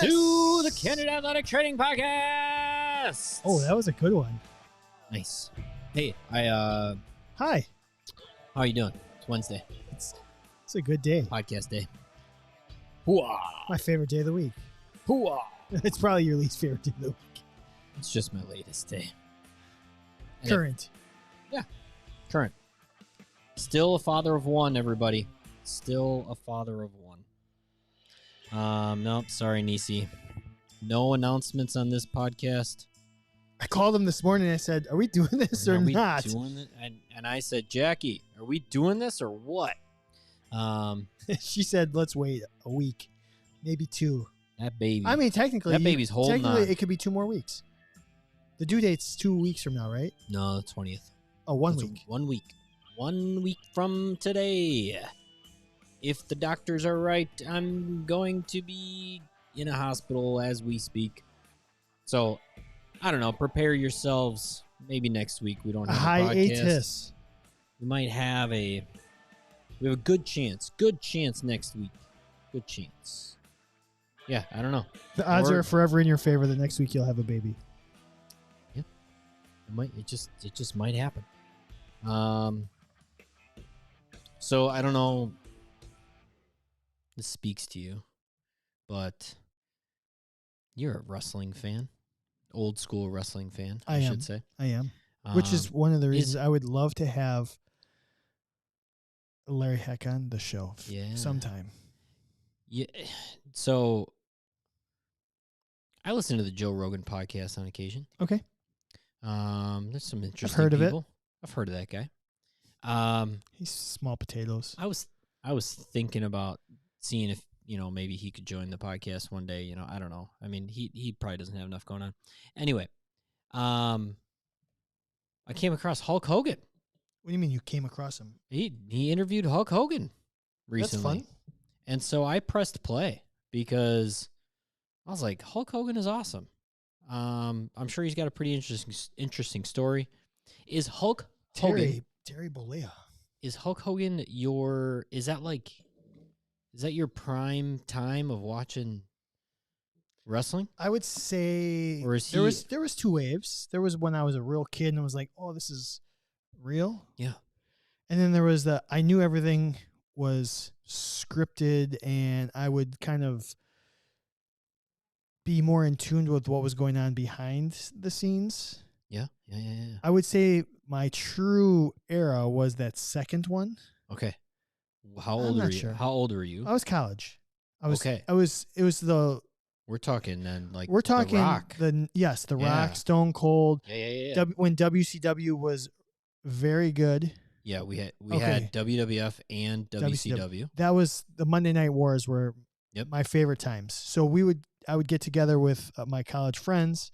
to the Candid Athletic Training Podcast. Oh, that was a good one. Nice. Hey, Hi. how are you doing? It's Wednesday, It's a good day. podcast day. Hooah! My favorite day of the week. Hooah! It's probably your least favorite day of the week. It's just my latest day. And Current. Current. Still a father of one, everybody. Still a father of one. Nope, sorry, Nisi. No announcements on this podcast. I called him this morning and I said, are we doing this or Are we not? doing it? And I said, Jackie, are we doing this or what? She said, let's wait a week, maybe 2. That baby. I mean, technically, That baby's holding on. it could be 2 more weeks. The due date's 2 weeks from now, right? No, the 20th. Oh, 1 It's week. 1 week. 1 week from today. If the doctors are right, I'm going to be in a hospital as we speak. So, I don't know. Prepare yourselves. Maybe next week we don't A have a podcast. hiatus. We might have we have a good chance. Good chance next week. Good chance. Yeah, I don't know. The odds Or- are forever in your favor that next week you'll have a baby. It just might happen. So I don't know. This speaks to you, but you're a wrestling fan, old school wrestling fan. I I am. should say. I am. Which is one of the is- reasons I would love to have Larry Heck on the show Yeah. sometime. Yeah. So I listen to the Joe Rogan podcast on occasion. Okay. There's some interesting heard of it. people. I've heard of that guy. He's small potatoes. I was thinking about seeing if, maybe he could join the podcast one day. I don't know. I mean, he probably doesn't have enough going on. Anyway, I came across Hulk Hogan. What do you mean you came across him? He interviewed Hulk Hogan recently. That's fun. And so I pressed play because I was like, Hulk Hogan is awesome. I'm sure he's got a pretty interesting story. Is Hulk Hogan Terry Bollea. Is Hulk Hogan is that your prime time of watching wrestling? I would say Or is there was 2 waves. There was when I was a real kid and I was like, oh, this is real. Yeah. And then there was I knew everything was scripted and I would kind of be more in tune with what was going on behind the scenes. Yeah. I would say my true era was that second one. Okay. How I'm old not are you? sure. How old are you? I was college. Okay. It was the We're talking then we're talking The Rock. the Yeah. Rock, Stone Cold. Yeah. When WCW was very good. Yeah, we had Okay. WWF and WCW. That was the Monday Night Wars were Yep. my favorite times. So I would get together with my college friends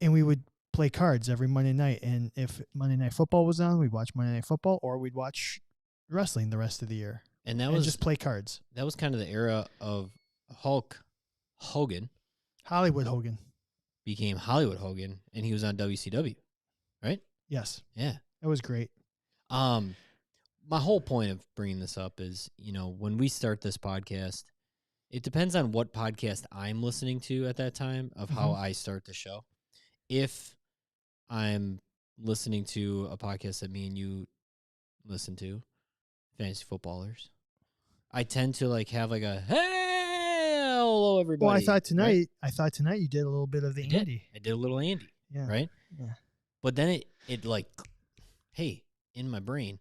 and we would play cards every Monday night. And if Monday Night Football was on, we'd watch Monday Night Football or we'd watch wrestling the rest of the year And that and was just play cards. that was kind of the era of Hulk Hogan Hollywood Hogan. became Hollywood Hogan, and he was on WCW, right? Yes. Yeah. That was great. My whole point of bringing this up is, when we start this podcast, it depends on what podcast I'm listening to at that time of how I start the show. If I'm listening to a podcast that me and you listen to, Fantasy Footballers, I tend to have a hey, hello everybody. Well, I thought right? tonight you did a little bit of the Andy. I did a little Andy, Yeah. right? Yeah. But then hey, in my brain,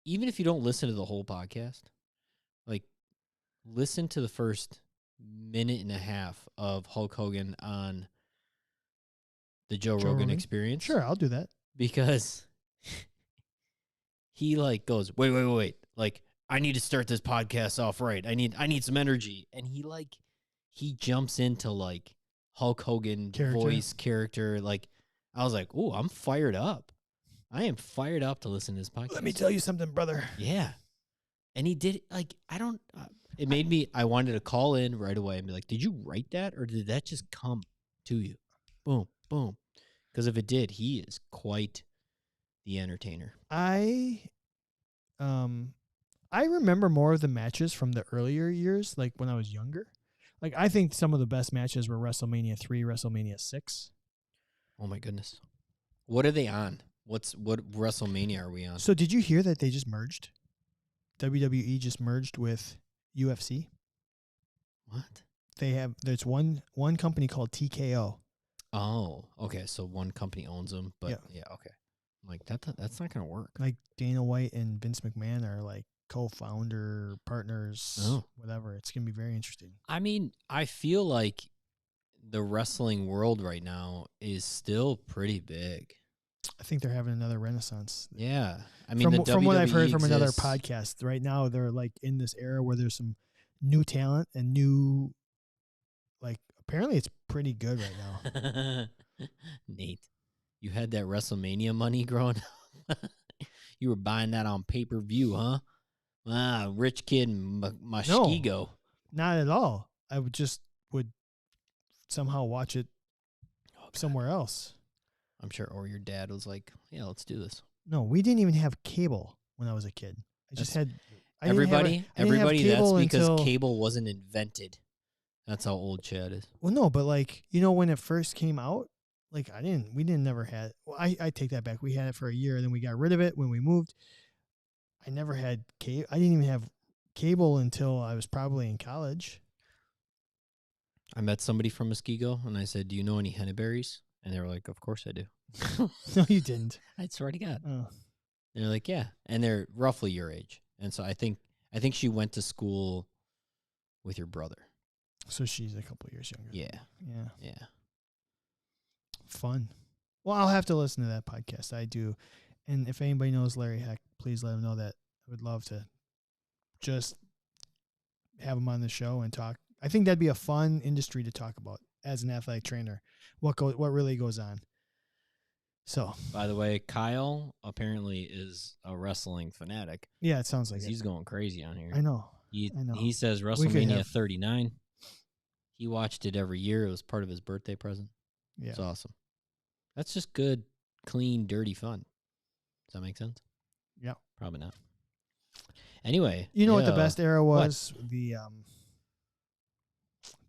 even if you don't listen to the whole podcast, listen to the first minute and a half of Hulk Hogan on the Joe Rogan Experience. Sure, I'll do that. Because he goes, wait. I need to start this podcast off right. I need some energy. And he jumps into Hulk Hogan voice character. I was like, oh, I'm fired up. I am fired up to listen to this podcast. Let me tell you something, brother. Yeah. And he did it made me, I wanted to call in right away and be like, did you write that or did that just come to you? Boom, boom. Because if it did, he is quite the entertainer. I I remember more of the matches from the earlier years, like when I was younger. Like I think some of the best matches were WrestleMania 3, WrestleMania 6. Oh my goodness. What are they on? What WrestleMania are we on? So did you hear that they just merged? WWE just merged with UFC. What? There's one company called TKO. Oh, okay. So one company owns them, but Yeah. yeah, okay. I'm like that's not gonna work. Like Dana White and Vince McMahon are like co-founder partners, Oh. whatever. It's gonna be very interesting. I mean, I feel like the wrestling world right now is still pretty big. I think they're having another renaissance. Yeah, I mean, From what I've heard WWE from another exists. podcast, right now they're like in this era where there's some new talent and new, like apparently it's pretty good right now. Nate, you had that WrestleMania money growing up. You were buying that on pay-per-view, huh? Ah, rich kid Mushkigo. Not at all. I would somehow watch it somewhere else. I'm sure. Or your dad was like, "Yeah, let's do this." No, we didn't even have cable when I was a kid. I just had Everybody. That's because cable wasn't invented. That's how old Chad is. Well, no, but like when it first came out, like we didn't never had. Well, I take that back. We had it for a year, and then we got rid of it when we moved. I never had cable. I didn't even have cable until I was probably in college. I met somebody from Muskego, and I said, "Do you know any henneberries?" And they were like, "Of course I do." No, you didn't. I swear to God. Oh. And they're like, "Yeah," and they're roughly your age, and so I think she went to school with your brother. So she's a couple years younger. Yeah. Fun. Well, I'll have to listen to that podcast. I do, and if anybody knows Larry Heck, please let him know that I would love to just have him on the show and talk. I think that'd be a fun industry to talk about as an athletic trainer. What really goes on. So, by the way, Kyle apparently is a wrestling fanatic. Yeah, it sounds like he's going crazy on here. I know. He says WrestleMania 39. He watched it every year. It was part of his birthday present. Yeah, it's awesome. That's just good, clean, dirty fun. Does that make sense? Yeah, probably not. Anyway, you know what the best era was? What? The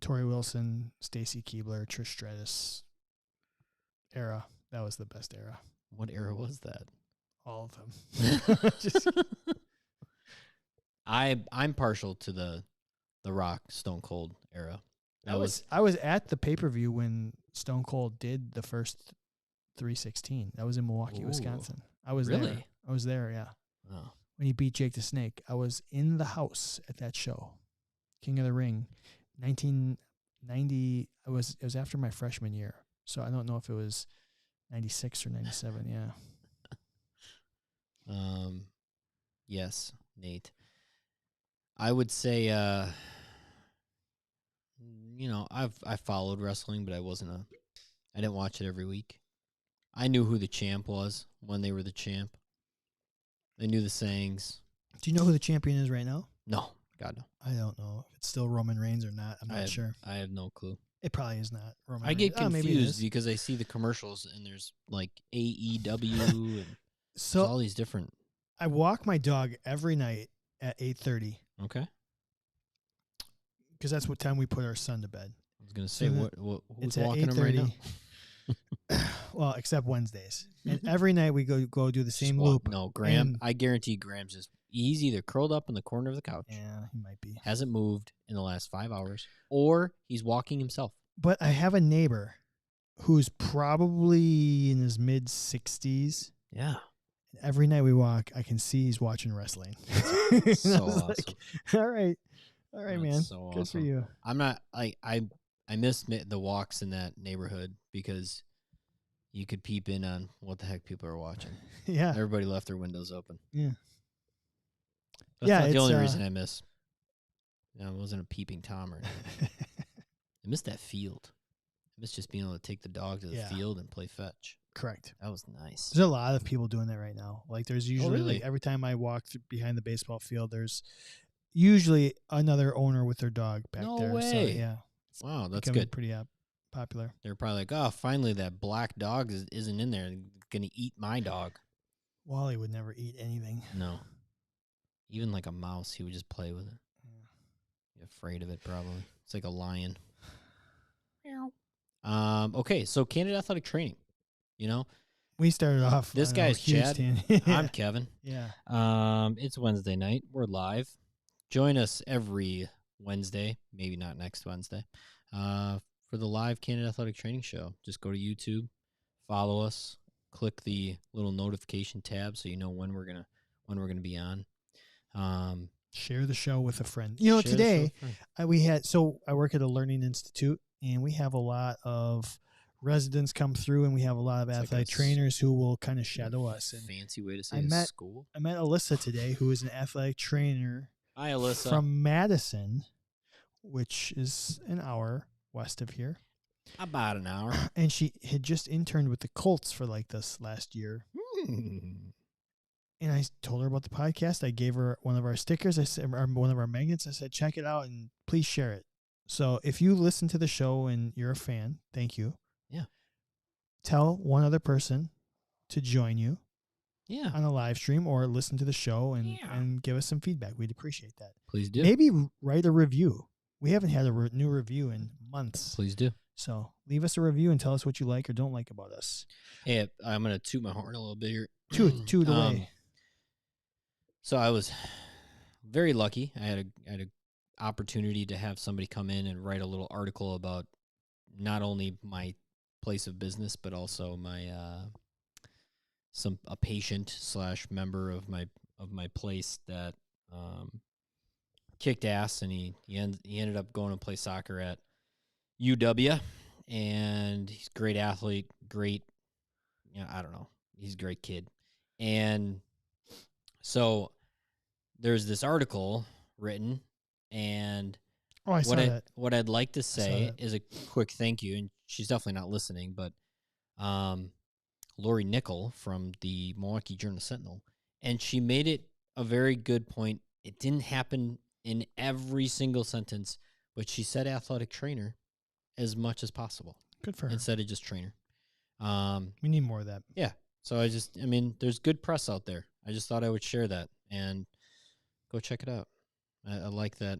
Tori Wilson, Stacy Keibler, Trish Stratus era. That was the best era. What era was that? All of them. I'm partial to the Rock Stone Cold era. I was at the pay-per-view when Stone Cold did the first 316. That was in Milwaukee, Wisconsin. I was there. I was there, yeah. Oh. When he beat Jake the Snake. I was in the house at that show. King of the Ring. 1990. It was after my freshman year. So I don't know if it was 96 or 97, yeah. Yes, Nate. I would say I followed wrestling, but I didn't watch it every week. I knew who the champ was when they were the champ. I knew the sayings. Do you know who the champion is right now? No, God no. I don't know if it's still Roman Reigns or not. I'm not sure. I have no clue. It probably is not Roman Reigns. I get confused because I see the commercials and there's like AEW and so all these different. I walk my dog every night at 8:30. Okay. Because that's what time we put our son to bed. I was gonna say who's walking him right now? Well, except Wednesdays, and every night we go do the same loop. No, Graham. I guarantee Graham's he's either curled up in the corner of the couch. Yeah, he might be. Hasn't moved in the last 5 hours, or he's walking himself. But I have a neighbor who's probably in his mid-60s. Yeah. And every night we walk, I can see he's watching wrestling. So awesome. Like, all right, man. So Good awesome. for you. I'm not. I miss the walks in that neighborhood because you could peep in on what the heck people are watching. Yeah. Everybody left their windows open. Yeah. That's not the only reason I miss. It wasn't a peeping Tom or anything. I miss that field. I miss just being able to take the dog to the field and play fetch. Correct. That was nice. There's a lot of people doing that right now. Like there's usually like every time I walk behind the baseball field, there's usually another owner with their dog back there. No way. So, yeah. Wow, that's good. Pretty popular. They're probably like, oh, finally that black dog isn't in there. Going to eat my dog. Wally would never eat anything. No. Even like a mouse, he would just play with it. You're afraid of it, probably. It's like a lion. Okay, so Candid Athletic Training. You know, We started off. this on a guy's huge Chad. tangent. I'm Kevin. Yeah. It's Wednesday night. We're live. Join us every Wednesday, maybe not next Wednesday, for the live Candid Athletic Training show. Just go to YouTube, follow us, click the little notification tab so you know when we're gonna be on. Share the show with a friend. You know, today I work at a learning institute, and we have a lot of residents come through, and we have a lot of athletic trainers who will kind of shadow us. And fancy way to say school. I met Alyssa today, who is an athletic trainer. Hi, Alyssa. From Madison, which is an hour west of here. About an hour. And she had just interned with the Colts for like this last year. And I told her about the podcast. I gave her one of our stickers. I said, one of our magnets. I said, check it out and please share it. So if you listen to the show and you're a fan, thank you. Yeah. Tell one other person to join you. Yeah. On a live stream or listen to the show and give us some feedback. We'd appreciate that. Please do. Maybe write a review. We haven't had a new review in months. Please do. So leave us a review and tell us what you like or don't like about us. Hey, I'm going to toot my horn a little bit here. Toot away. So I was very lucky. I had a opportunity to have somebody come in and write a little article about not only my place of business, but also my a patient / member of my place that kicked ass, and he ended up going to play soccer at UW, and he's a great athlete, great, I don't know, he's a great kid. And so there's this article written, and what I'd like to say is a quick thank you, and she's definitely not listening, but Lori Nickel from the Milwaukee Journal-Sentinel, and she made it a very good point. It didn't happen in every single sentence, but she said athletic trainer as much as possible. Good for her. Instead of just trainer. We need more of that. Yeah. So there's good press out there. I just thought I would share that, and go check it out. I like that.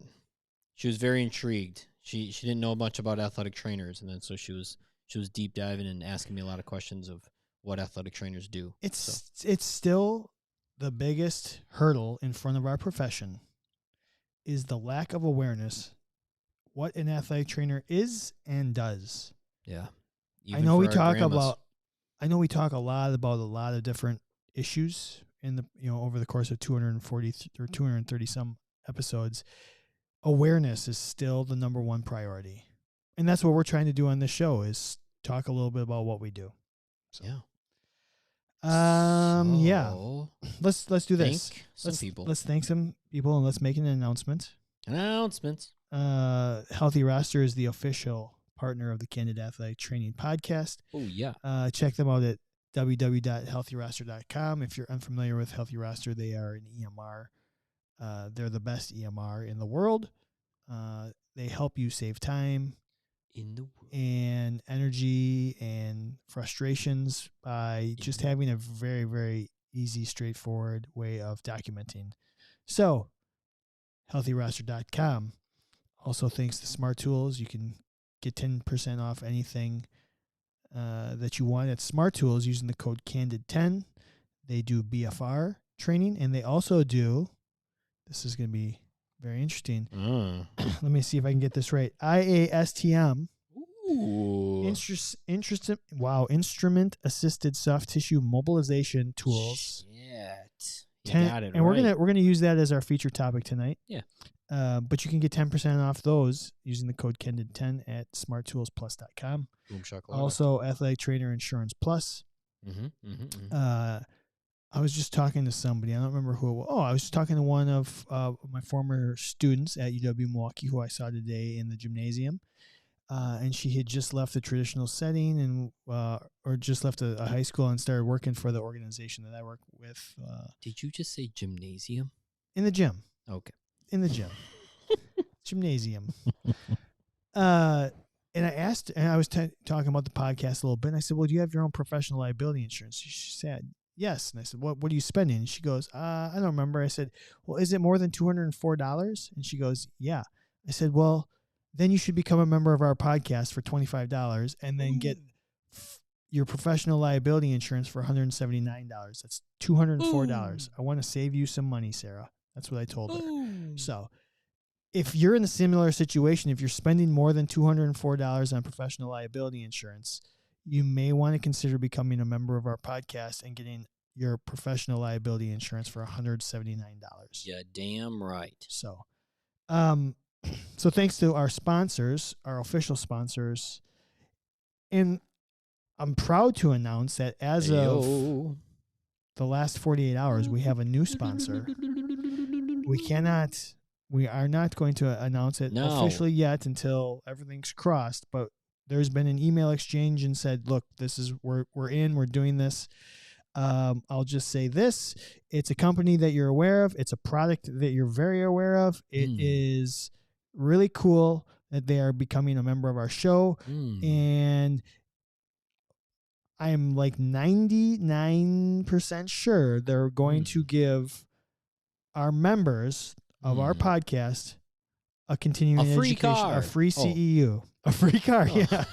She was very intrigued. She didn't know much about athletic trainers, and then so she was deep diving and asking me a lot of questions of what athletic trainers do. It's still the biggest hurdle in front of our profession is the lack of awareness what an athletic trainer is and does. Yeah. I know we talk a lot about a lot of different issues in the over the course of 240 or 230 some episodes. Awareness is still the number one priority. And that's what we're trying to do on this show is talk a little bit about what we do. So. Yeah. Yeah. Let's do this. Let's thank some people and let's make an announcement. Announcements. Healthy Roster is the official partner of the Candid Athletic Training podcast. Oh yeah. Check them out at www.healthyroster.com. If you're unfamiliar with Healthy Roster, they are an EMR. They're the best EMR in the world. They help you save time and energy and frustrations by just having a very, very easy, straightforward way of documenting. So, healthyroster.com. Also, thanks to Smart Tools, you can get 10% off anything that you want at Smart Tools using the code CANDID10. They do BFR training, and they also do, this is going to be very interesting. Let me see if I can get this right. IASTM. Ooh. Instrument assisted soft tissue mobilization tools. Shit. You 10, got it and right. we're gonna use that as our feature topic tonight. Yeah. But you can get 10% off those using the code CANDID10 at smarttoolsplus.com. Boom shakalaka. Also, Athletic Trainer Insurance Plus. I was just talking to somebody. I don't remember who it was. Oh, I was just talking to one of my former students at UW Milwaukee who I saw today in the gymnasium. And she had just left the traditional setting and or just left a high school and started working for the organization that I work with. Did you just say gymnasium? In the gym. Okay. In the gym. Gymnasium. And I asked, and I was talking about the podcast a little bit, and I said, well, do you have your own professional liability insurance? She said, yes. And I said, what are you spending? And she goes, I don't remember. I said, well, is it more than $204? And she goes, yeah. I said, well, then you should become a member of our podcast for $25 and then get your professional liability insurance for $179. That's $204. I want to save you some money, Sarah. That's what I told her. So if you're in a similar situation, if you're spending more than $204 on professional liability insurance, you may want to consider becoming a member of our podcast and getting your professional liability insurance for $179. Yeah, damn right. So, so thanks to our sponsors, our official sponsors, and I'm proud to announce that as of the last 48 hours, we have a new sponsor. We are not going to announce it officially yet until everything's crossed, but there's been an email exchange and said, look, this is, we're doing this. I'll just say this. It's a company that you're aware of. It's a product that you're very aware of. It is really cool that they are becoming a member of our show. And I'm like 99% sure they're going to give our members of our podcast a continuing education, a free CEU, a free car. Yeah.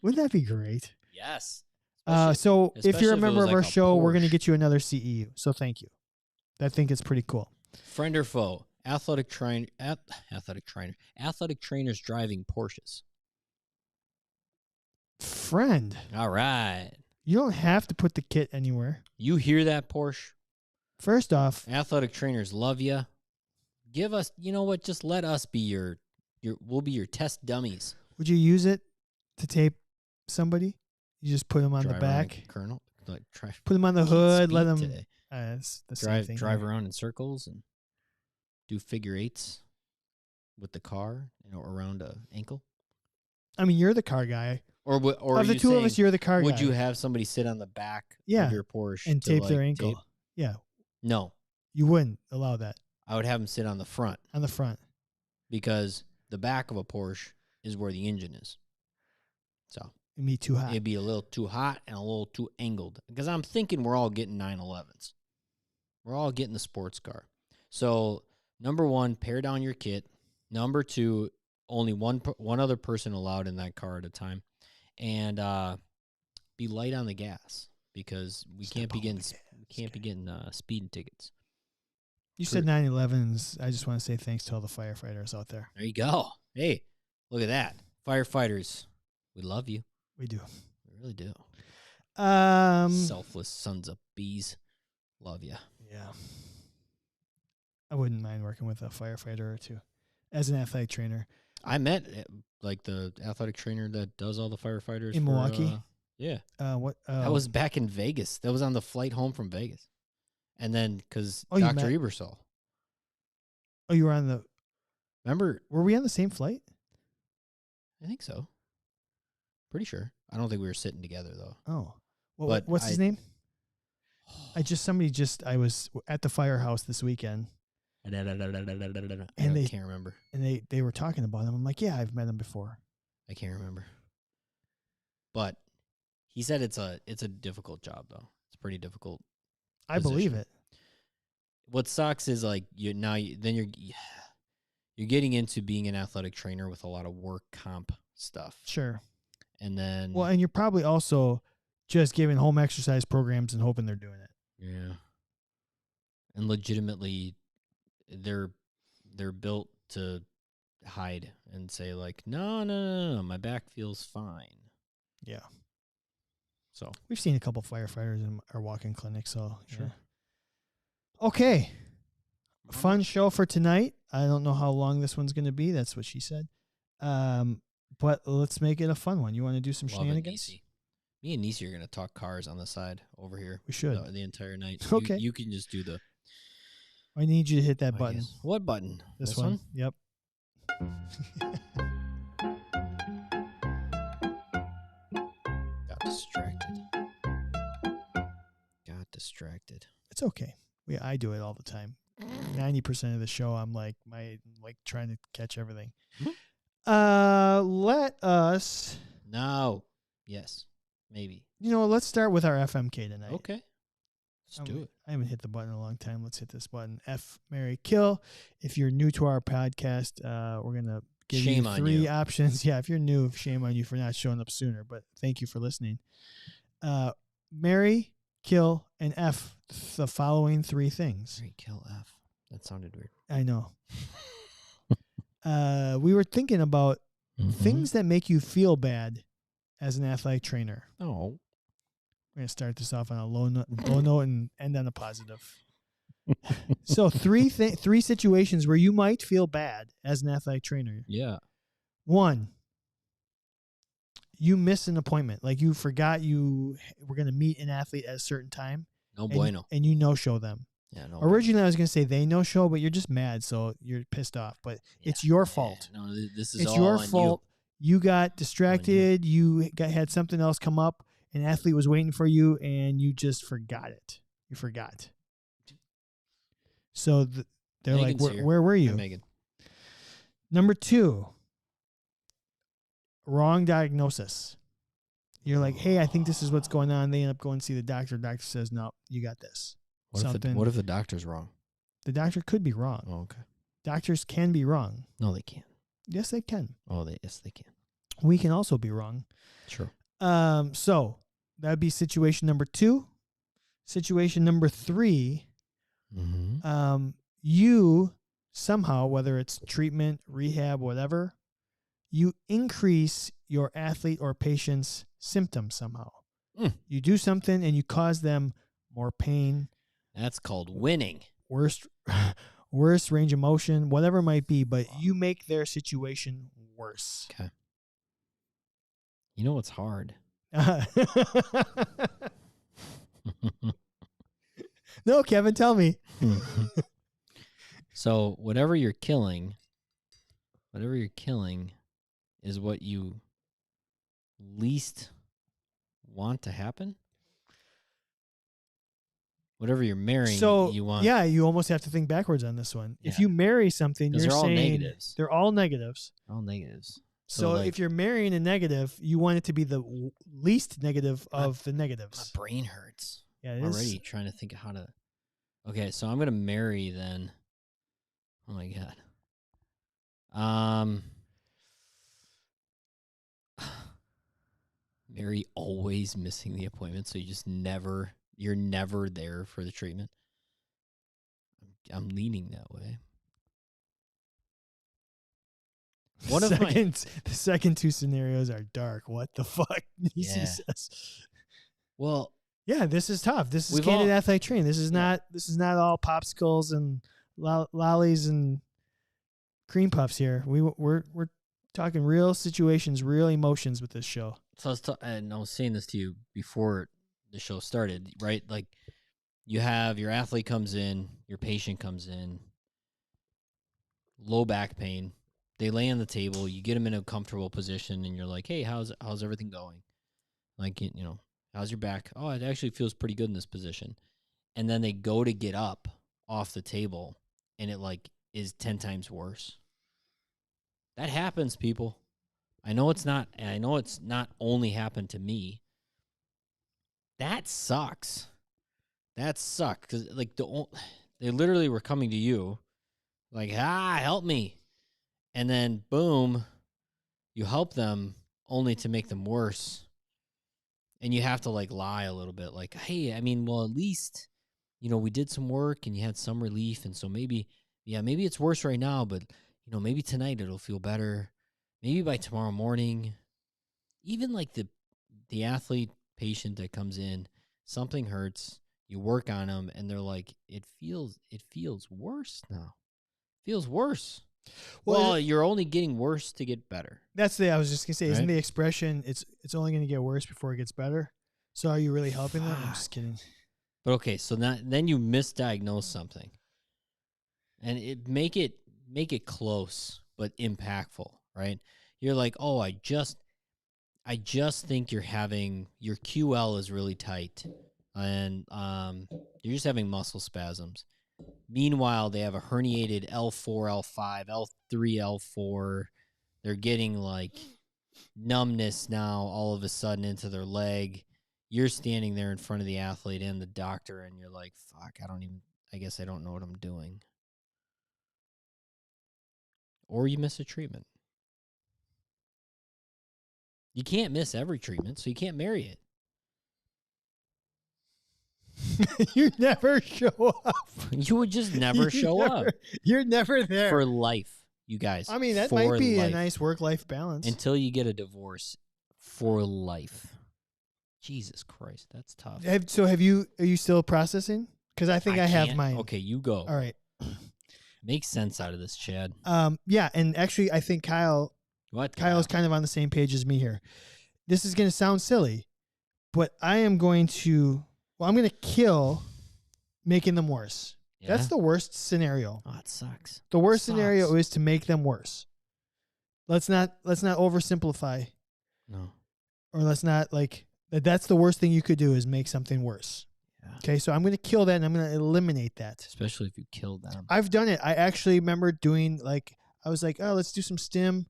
Wouldn't that be great? Yes. So if you're a member of our show, we're going to get you another CEU. So thank you. I think it's pretty cool. Friend or foe? Athletic trainers driving Porsches. Friend. All right. You don't have to put the kit anywhere. You hear that, Porsche? First off, athletic trainers love you. Give us, you know what? Just let us be we'll be your test dummies. Would you use it to tape somebody? You just put them on the back. Colonel, put them on the hood. Let them drive around in circles and do figure eights with the car, around a ankle. I mean, you're the car guy. Or of the two of us, you're the car guy. Would you have somebody sit on the back of your Porsche and tape their ankle? Yeah. No. You wouldn't allow that. I would have them sit on the front. On the front. Because the back of a Porsche is where the engine is. So it'd be too hot. It'd be a little too hot and a little too angled. Because I'm thinking we're all getting 911s. We're all getting the sports car. So, number one, pare down your kit. Number two, only one other person allowed in that car at a time. And be light on the gas because we can't be getting speeding tickets. You said 911s. I just want to say thanks to all the firefighters out there. There you go. Hey, look at that. Firefighters, we love you. We do. We really do. Selfless sons of bees. Love you. Yeah. I wouldn't mind working with a firefighter or two as an athletic trainer. I met the athletic trainer that does all the firefighters in Milwaukee. Yeah. That was back in Vegas. That was on the flight home from Vegas. And then because Dr. Ebersol. Oh, you were on the. Remember? Were we on the same flight? I think so. Pretty sure. I don't think we were sitting together though. Oh, well, what's his name? I was at the firehouse this weekend. And I can't remember. And they were talking about him. I'm like, yeah, I've met him before. I can't remember. But he said it's a difficult job though. It's pretty difficult. I believe it. What sucks is you're getting into being an athletic trainer with a lot of work comp stuff. Sure. And then and you're probably also just giving home exercise programs and hoping they're doing it. Yeah. And legitimately they're built to hide and say no, my back feels fine. Yeah. So we've seen a couple firefighters in our walk-in clinic. So sure. Yeah. Okay. Fun show for tonight. I don't know how long this one's going to be. That's what she said. But let's make it a fun one. You want to do some shenanigans? Me and Nisi are going to talk cars on the side over here. We should. The entire night. Okay. You can just do the. I need you to hit that button. What button? This one? Yep. Got distracted. It's okay. I do it all the time. 90% of the show, I'm trying to catch everything. Let us. No. Yes. Maybe. Let's start with our FMK tonight. Okay. Let's do it. I haven't hit the button in a long time. Let's hit this button. F, marry, kill. If you're new to our podcast, we're going to give Shame you on 3 you. options. Yeah, if you're new, shame on you for not showing up sooner, but thank you for listening. Marry, kill, and F the following 3 things. Marry, kill, F. That sounded weird. I know. We were thinking about things that make you feel bad as an athletic trainer. Oh. We're going to start this off on a low note and end on a positive. So 3 situations where you might feel bad as an athletic trainer. Yeah. 1, you miss an appointment. Like you forgot you were going to meet an athlete at a certain time. No bueno. And you no-show them. Yeah, no. Originally, I was going to say they no-show, but you're just mad, so you're pissed off. But it's your fault. No, this is It's all your on fault. You got distracted. You had something else come up. An athlete was waiting for you, and you just forgot it. You forgot. So they're Megan's like, here. where were you? Hi, Megan. Number 2, wrong diagnosis. You're like, hey, I think this is what's going on. They end up going to see the doctor. The doctor says, no, you got this. What if the doctor's wrong? The doctor could be wrong. Oh, okay. Doctors can be wrong. No, they can't. Yes, they can. Oh, yes, they can. We can also be wrong. Sure. So that would be situation number 2. Situation number 3, you somehow, whether it's treatment, rehab, whatever, you increase your athlete or patient's symptoms somehow. You do something and you cause them more pain. That's called winning. Worse range of motion, whatever it might be, but you make their situation worse. Okay. You know what's hard? No, Kevin, tell me. So whatever you're killing is what you least want to happen. Whatever you're marrying, you want. Yeah, you almost have to think backwards on this one. Yeah. If you marry something, you're they're all saying negatives. they're all negatives. All negatives. So if you're marrying a negative, you want it to be the least negative of the negatives. My brain hurts. Yeah, I'm already trying to think of how to. Okay, so I'm gonna marry then. Oh my god. Marry always missing the appointment, so you're never there for the treatment. I'm leaning that way. The second 2 scenarios are dark. What the fuck? Yeah. says. Well, yeah, this is tough. This is Candid Athletic Training. This is not all popsicles and lollies and cream puffs here. We're talking real situations, real emotions with this show. So I was saying this to you before the show started, right? Like you have your athlete comes in, your patient comes in, low back pain. They lay on the table, you get them in a comfortable position, and you're like, hey, how's everything going? Like, how's your back? Oh, it actually feels pretty good in this position. And then they go to get up off the table, and it like is 10 times worse. That happens, people. I know it's not only happened to me. That sucks. That sucks because like they literally were coming to you, like help me, and then boom, you help them only to make them worse, and you have to like lie a little bit, like, hey, I mean, well, at least we did some work and you had some relief, and so maybe it's worse right now, but maybe tonight it'll feel better. Maybe by tomorrow morning, even like the athlete patient that comes in, something hurts, you work on them, and they're like, it feels worse now. Feels worse. Well, you're only getting worse to get better. I was just gonna say, isn't the expression it's only gonna get worse before it gets better? So are you really helping them? I'm just kidding. But okay, so then you misdiagnose something, and make it close but impactful, right? You're like, oh, I just think your QL is really tight, and you're just having muscle spasms. Meanwhile, they have a herniated L4, L5, L3, L4. They're getting like numbness now all of a sudden into their leg. you're standing there in front of the athlete and the doctor, and you're like, fuck, I guess I don't know what I'm doing. Or you miss a treatment. You can't miss every treatment, so you can't marry it. You never show up. You would just never show up. You're never there. For life, you guys. I mean, that for might be life. a nice work-life balance. Until you get a divorce, for life. Jesus Christ, that's tough. Are you still processing? Because I think I have mine. Okay, you go. All right. Make sense out of this, Chad. Yeah, and actually I think Kyle's kind of on the same page as me here. This is going to sound silly, but I'm going to kill making them worse. Yeah? That's the worst scenario. Oh, it sucks. The worst scenario is to make them worse. Let's not oversimplify. No. Or let's not that's the worst thing you could do is make something worse. Yeah. Okay, so I'm going to kill that and I'm going to eliminate that. Especially if you killed them. I've done it. I actually remember doing I was like, oh, let's do some stim,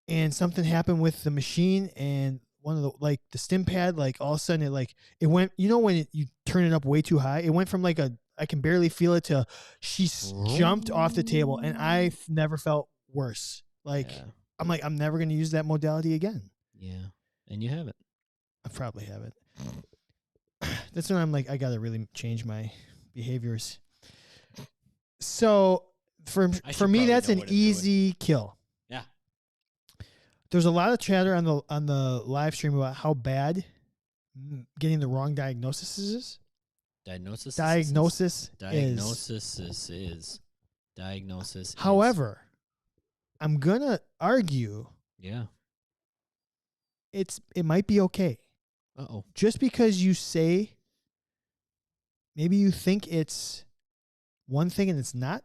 and something happened with the machine, and one of the the stim pad, all of a sudden it went, when you turn it up way too high, it went from I can barely feel it to she jumped off the table, and I've never felt worse. I'm I'm never going to use that modality again. Yeah, and you haven't. I probably haven't. That's when I'm I got to really change my behaviors. So for me, that's an easy kill. Yeah. There's a lot of chatter on the live stream about how bad getting the wrong diagnosis is. Diagnosis is. However, I'm gonna argue. Yeah. It might be okay. Uh-oh. Just because you say, maybe you think it's one thing and it's not.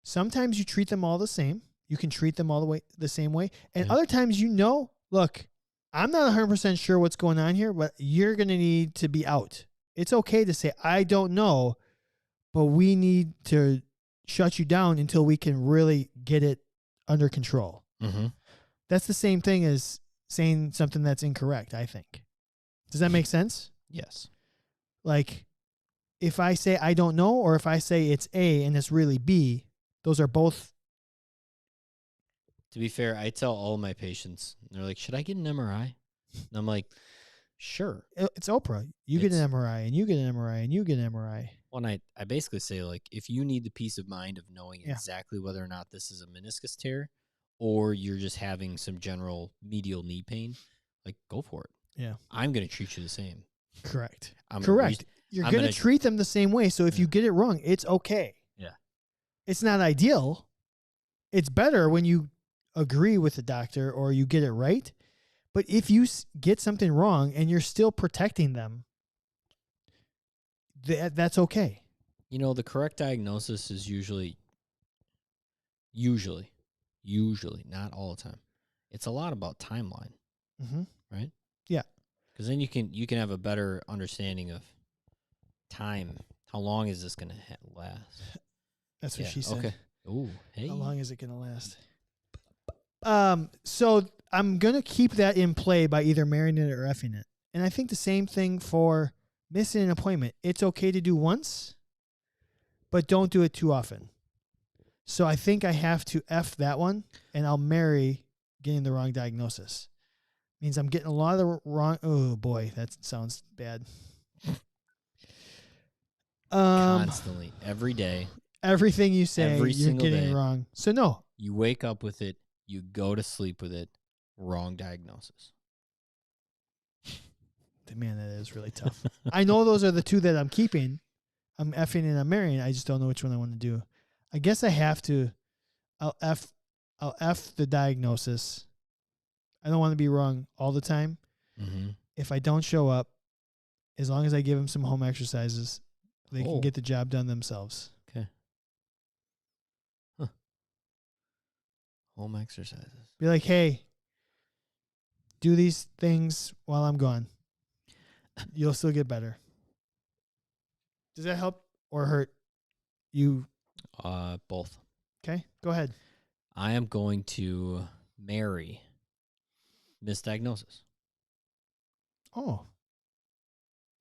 Sometimes you treat them all the same. You can treat them all the same way. And other times, look, I'm not 100% sure what's going on here, but you're going to need to be out. It's okay to say, I don't know, but we need to shut you down until we can really get it under control. Mm-hmm. That's the same thing as saying something that's incorrect, I think. Does that make sense? Yes. If I say I don't know, or if I say it's A and it's really B, those are both. To be fair, I tell all my patients, they're like, should I get an MRI? And I'm like, sure. It's Oprah. You get an MRI, and you get an MRI, and you get an MRI. Well, and I basically say, if you need the peace of mind of knowing exactly whether or not this is a meniscus tear, or you're just having some general medial knee pain, go for it. Yeah. I'm going to treat you the same. Correct. Correct. You're going to treat them the same way. So if you get it wrong, it's okay. Yeah. It's not ideal. It's better when you agree with the doctor or you get it right. But if you get something wrong and you're still protecting them, that's okay. The correct diagnosis is usually, not all the time. It's a lot about timeline, right? Yeah. Because then you can have a better understanding of time. How long is this going to last? That's what she said. Okay. Ooh, hey. How long is it going to last? So I'm going to keep that in play by either marrying it or effing it. And I think the same thing for missing an appointment. It's okay to do once, but don't do it too often. So I think I have to F that one, and I'll marry getting the wrong diagnosis. Means I'm getting a lot of the wrong. Oh boy, that sounds bad. Constantly, every day. Everything you say, you're getting wrong. So no. You wake up with it. You go to sleep with it. Wrong diagnosis. Man, that is really tough. I know those are the two that I'm keeping. I'm effing and I'm marrying. I just don't know which one I want to do. I guess I have to. I'll F the diagnosis. I don't want to be wrong all the time. Mm-hmm. If I don't show up, as long as I give them some home exercises, they can get the job done themselves. Okay. Huh. Home exercises. Be like, hey, do these things while I'm gone. You'll still get better. Does that help or hurt you? Both. Okay, go ahead. I am going to marry misdiagnosis. Oh.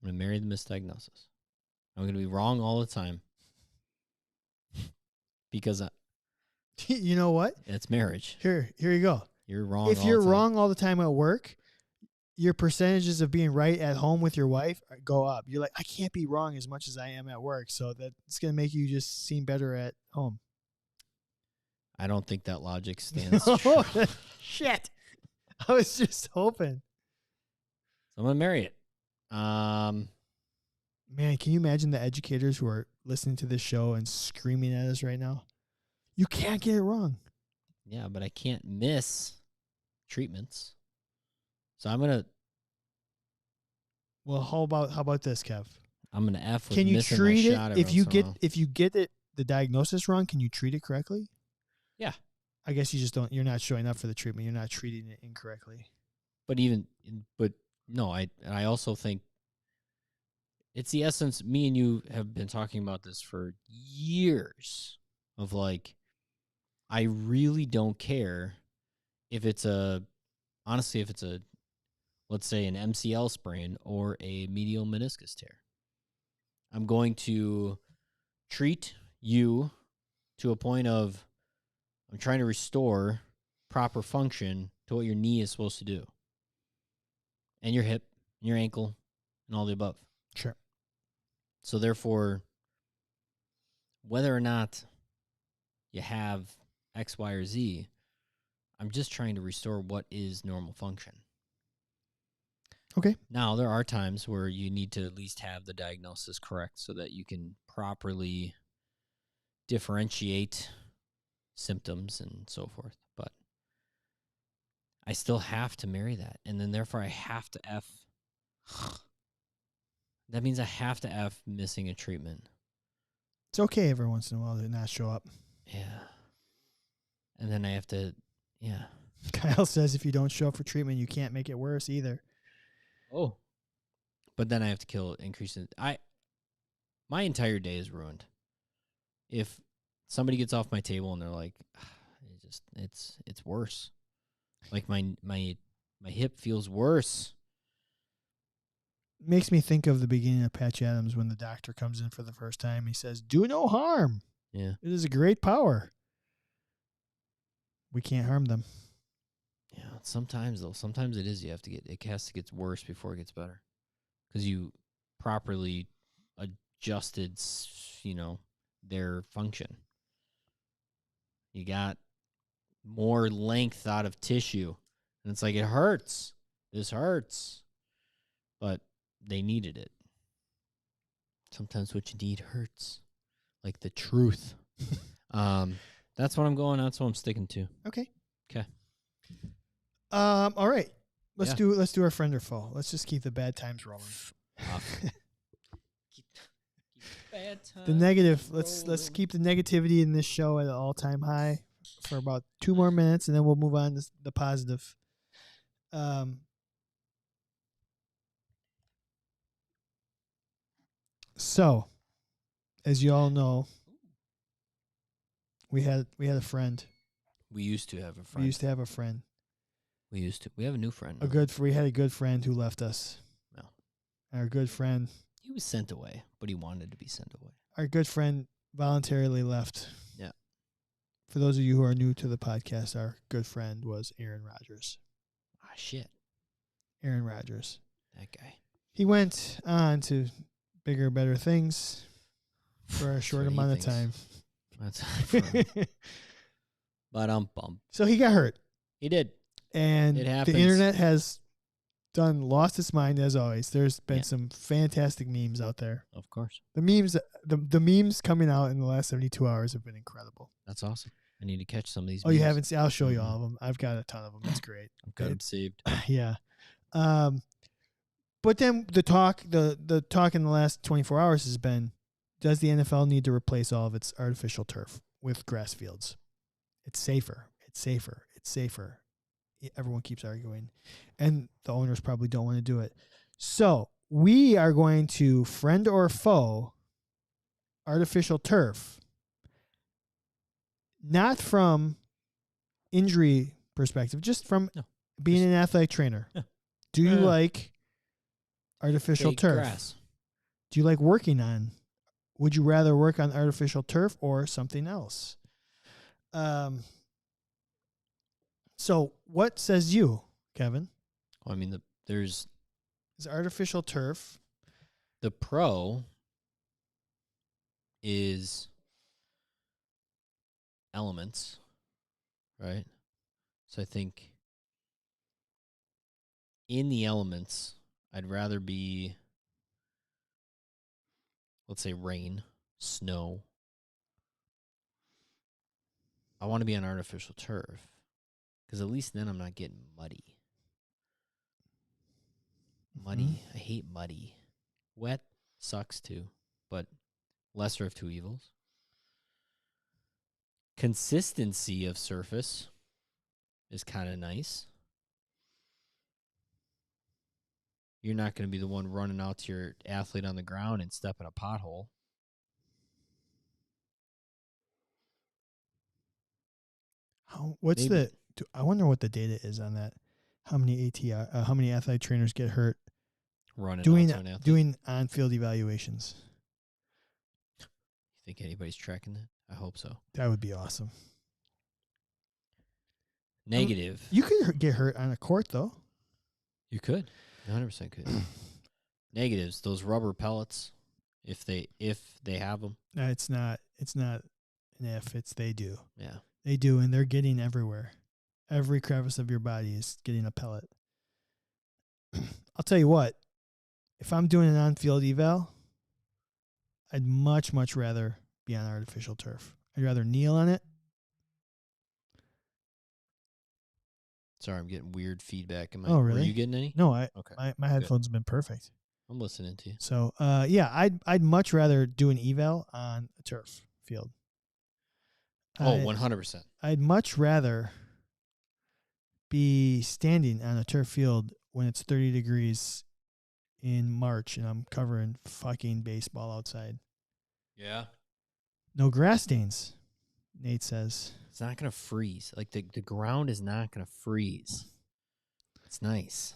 I'm going to marry the misdiagnosis. I'm going to be wrong all the time because You know what? it's marriage. Here you go. You're wrong If all you're the time. wrong all the time at work, your percentages of being right at home with your wife go up. You're like, I can't be wrong as much as I am at work, so that's going to make you just seem better at home. I don't think that logic stands true. Shit. I was just hoping. So I'm going to marry it. Man, can you imagine the educators who are listening to this show and screaming at us right now? You can't get it wrong. Yeah, but I can't miss treatments. So I'm going to Well, how about this, Kev? I'm going to F with Can you missing treat my it shot if you every once in a while. if you get it the diagnosis wrong? Can you treat it correctly? Yeah. I guess you just don't. You're not showing up for the treatment. You're not treating it incorrectly. But no, I also think it's the essence. Me and you have been talking about this for years of like, I really don't care if it's honestly, if it's let's say an MCL sprain or a medial meniscus tear. I'm going to treat you to a point of I'm trying to restore proper function to what your knee is supposed to do. And your hip, and your ankle, and all the above. Sure. So therefore, whether or not you have X, Y, or Z, I'm just trying to restore what is normal function. Okay. Now, there are times where you need to at least have the diagnosis correct so that you can properly differentiate symptoms and so forth. But I still have to marry that. And then therefore, I have to F. That means I have to F missing a treatment. It's okay every once in a while to not show up. Yeah. And then I have to, yeah. Kyle says if you don't show up for treatment, you can't make it worse either. Oh. But then I have to increase it. My entire day is ruined. If somebody gets off my table and they're like, it's worse. Like my hip feels worse. Makes me think of the beginning of Patch Adams when the doctor comes in for the first time. He says, "Do no harm. Yeah. It is a great power. We can't harm them." Yeah. Sometimes it is. It has to get worse before it gets better, because you properly adjusted, their function. You got more length out of tissue, and it's like it hurts. This hurts, but they needed it. Sometimes what you need hurts, like the truth. That's what I'm going. That's what I'm sticking to. Okay. Okay. All right. Let's Yeah. do our friend or foe. Let's just keep the bad times rolling. Keep bad times The negative. rolling. Let's keep the negativity in this show at an all-time high for about 2 more minutes, and then we'll move on to the positive. So, as you all know, we had a friend. We used to have a friend. We used to have a friend. We have a new friend. We had a good friend who left us. No. Our good friend. He was sent away, but he wanted to be sent away. Our good friend voluntarily left. Yeah. For those of you who are new to the podcast, our good friend was Aaron Rodgers. Ah, shit. Aaron Rodgers. That guy. He went on to bigger, better things for a short amount of time. That's but I'm bummed. So he got hurt. He did. And It the happens. internet has lost its mind as always. There's been some fantastic memes out there. Of course. The memes coming out in the last 72 hours have been incredible. That's awesome. I need to catch some of these. Oh, you memes. haven't seen? I'll show you all of them. I've got a ton of them. That's great. I've got them saved. Yeah. But then the talk in the last 24 hours has been, does the NFL need to replace all of its artificial turf with grass fields? It's safer. It's safer. It's safer. Everyone keeps arguing, and the owners probably don't want to do it. So we are going to friend or foe artificial turf, not from injury perspective, just from being an athletic trainer. Yeah. Do you like artificial Fake turf. grass. Do you like working on? Would you rather work on artificial turf or something else? So what says you, Kevin? Well, I mean, there's Is artificial turf? the pro is elements, right? So I think in the elements, I'd rather be, let's say, rain, snow. I want to be on artificial turf because at least then I'm not getting muddy. Muddy. I hate muddy. Wet sucks too, but lesser of two evils. Consistency of surface is kind of nice. You're not going to be the one running out to your athlete on the ground and step in a pothole. What's Maybe. I wonder what the data is on that. How many how many athletic trainers get hurt Running doing out to an athlete. doing on-field evaluations? You think anybody's tracking that? I hope so. That would be awesome. Negative. You could get hurt on a court though. You could. 100% could. Negatives. Those rubber pellets, if they have them. No, it's not an if, it's they do. Yeah. They do, and they're getting everywhere. Every crevice of your body is getting a pellet. I'll tell you what, if I'm doing an on-field eval, I'd much, much rather be on artificial turf. I'd rather kneel on it. Sorry, I'm getting weird feedback. Oh, really? Were you getting any? No, Okay. my headphones have been perfect. I'm listening to you. So, yeah, I'd much rather do an eval on a turf field. Oh, 100%. I'd much rather be standing on a turf field when it's 30 degrees in March and I'm covering fucking baseball outside. Yeah. No grass stains, Nate says. It's not going to freeze. Like the ground is not going to freeze. It's nice.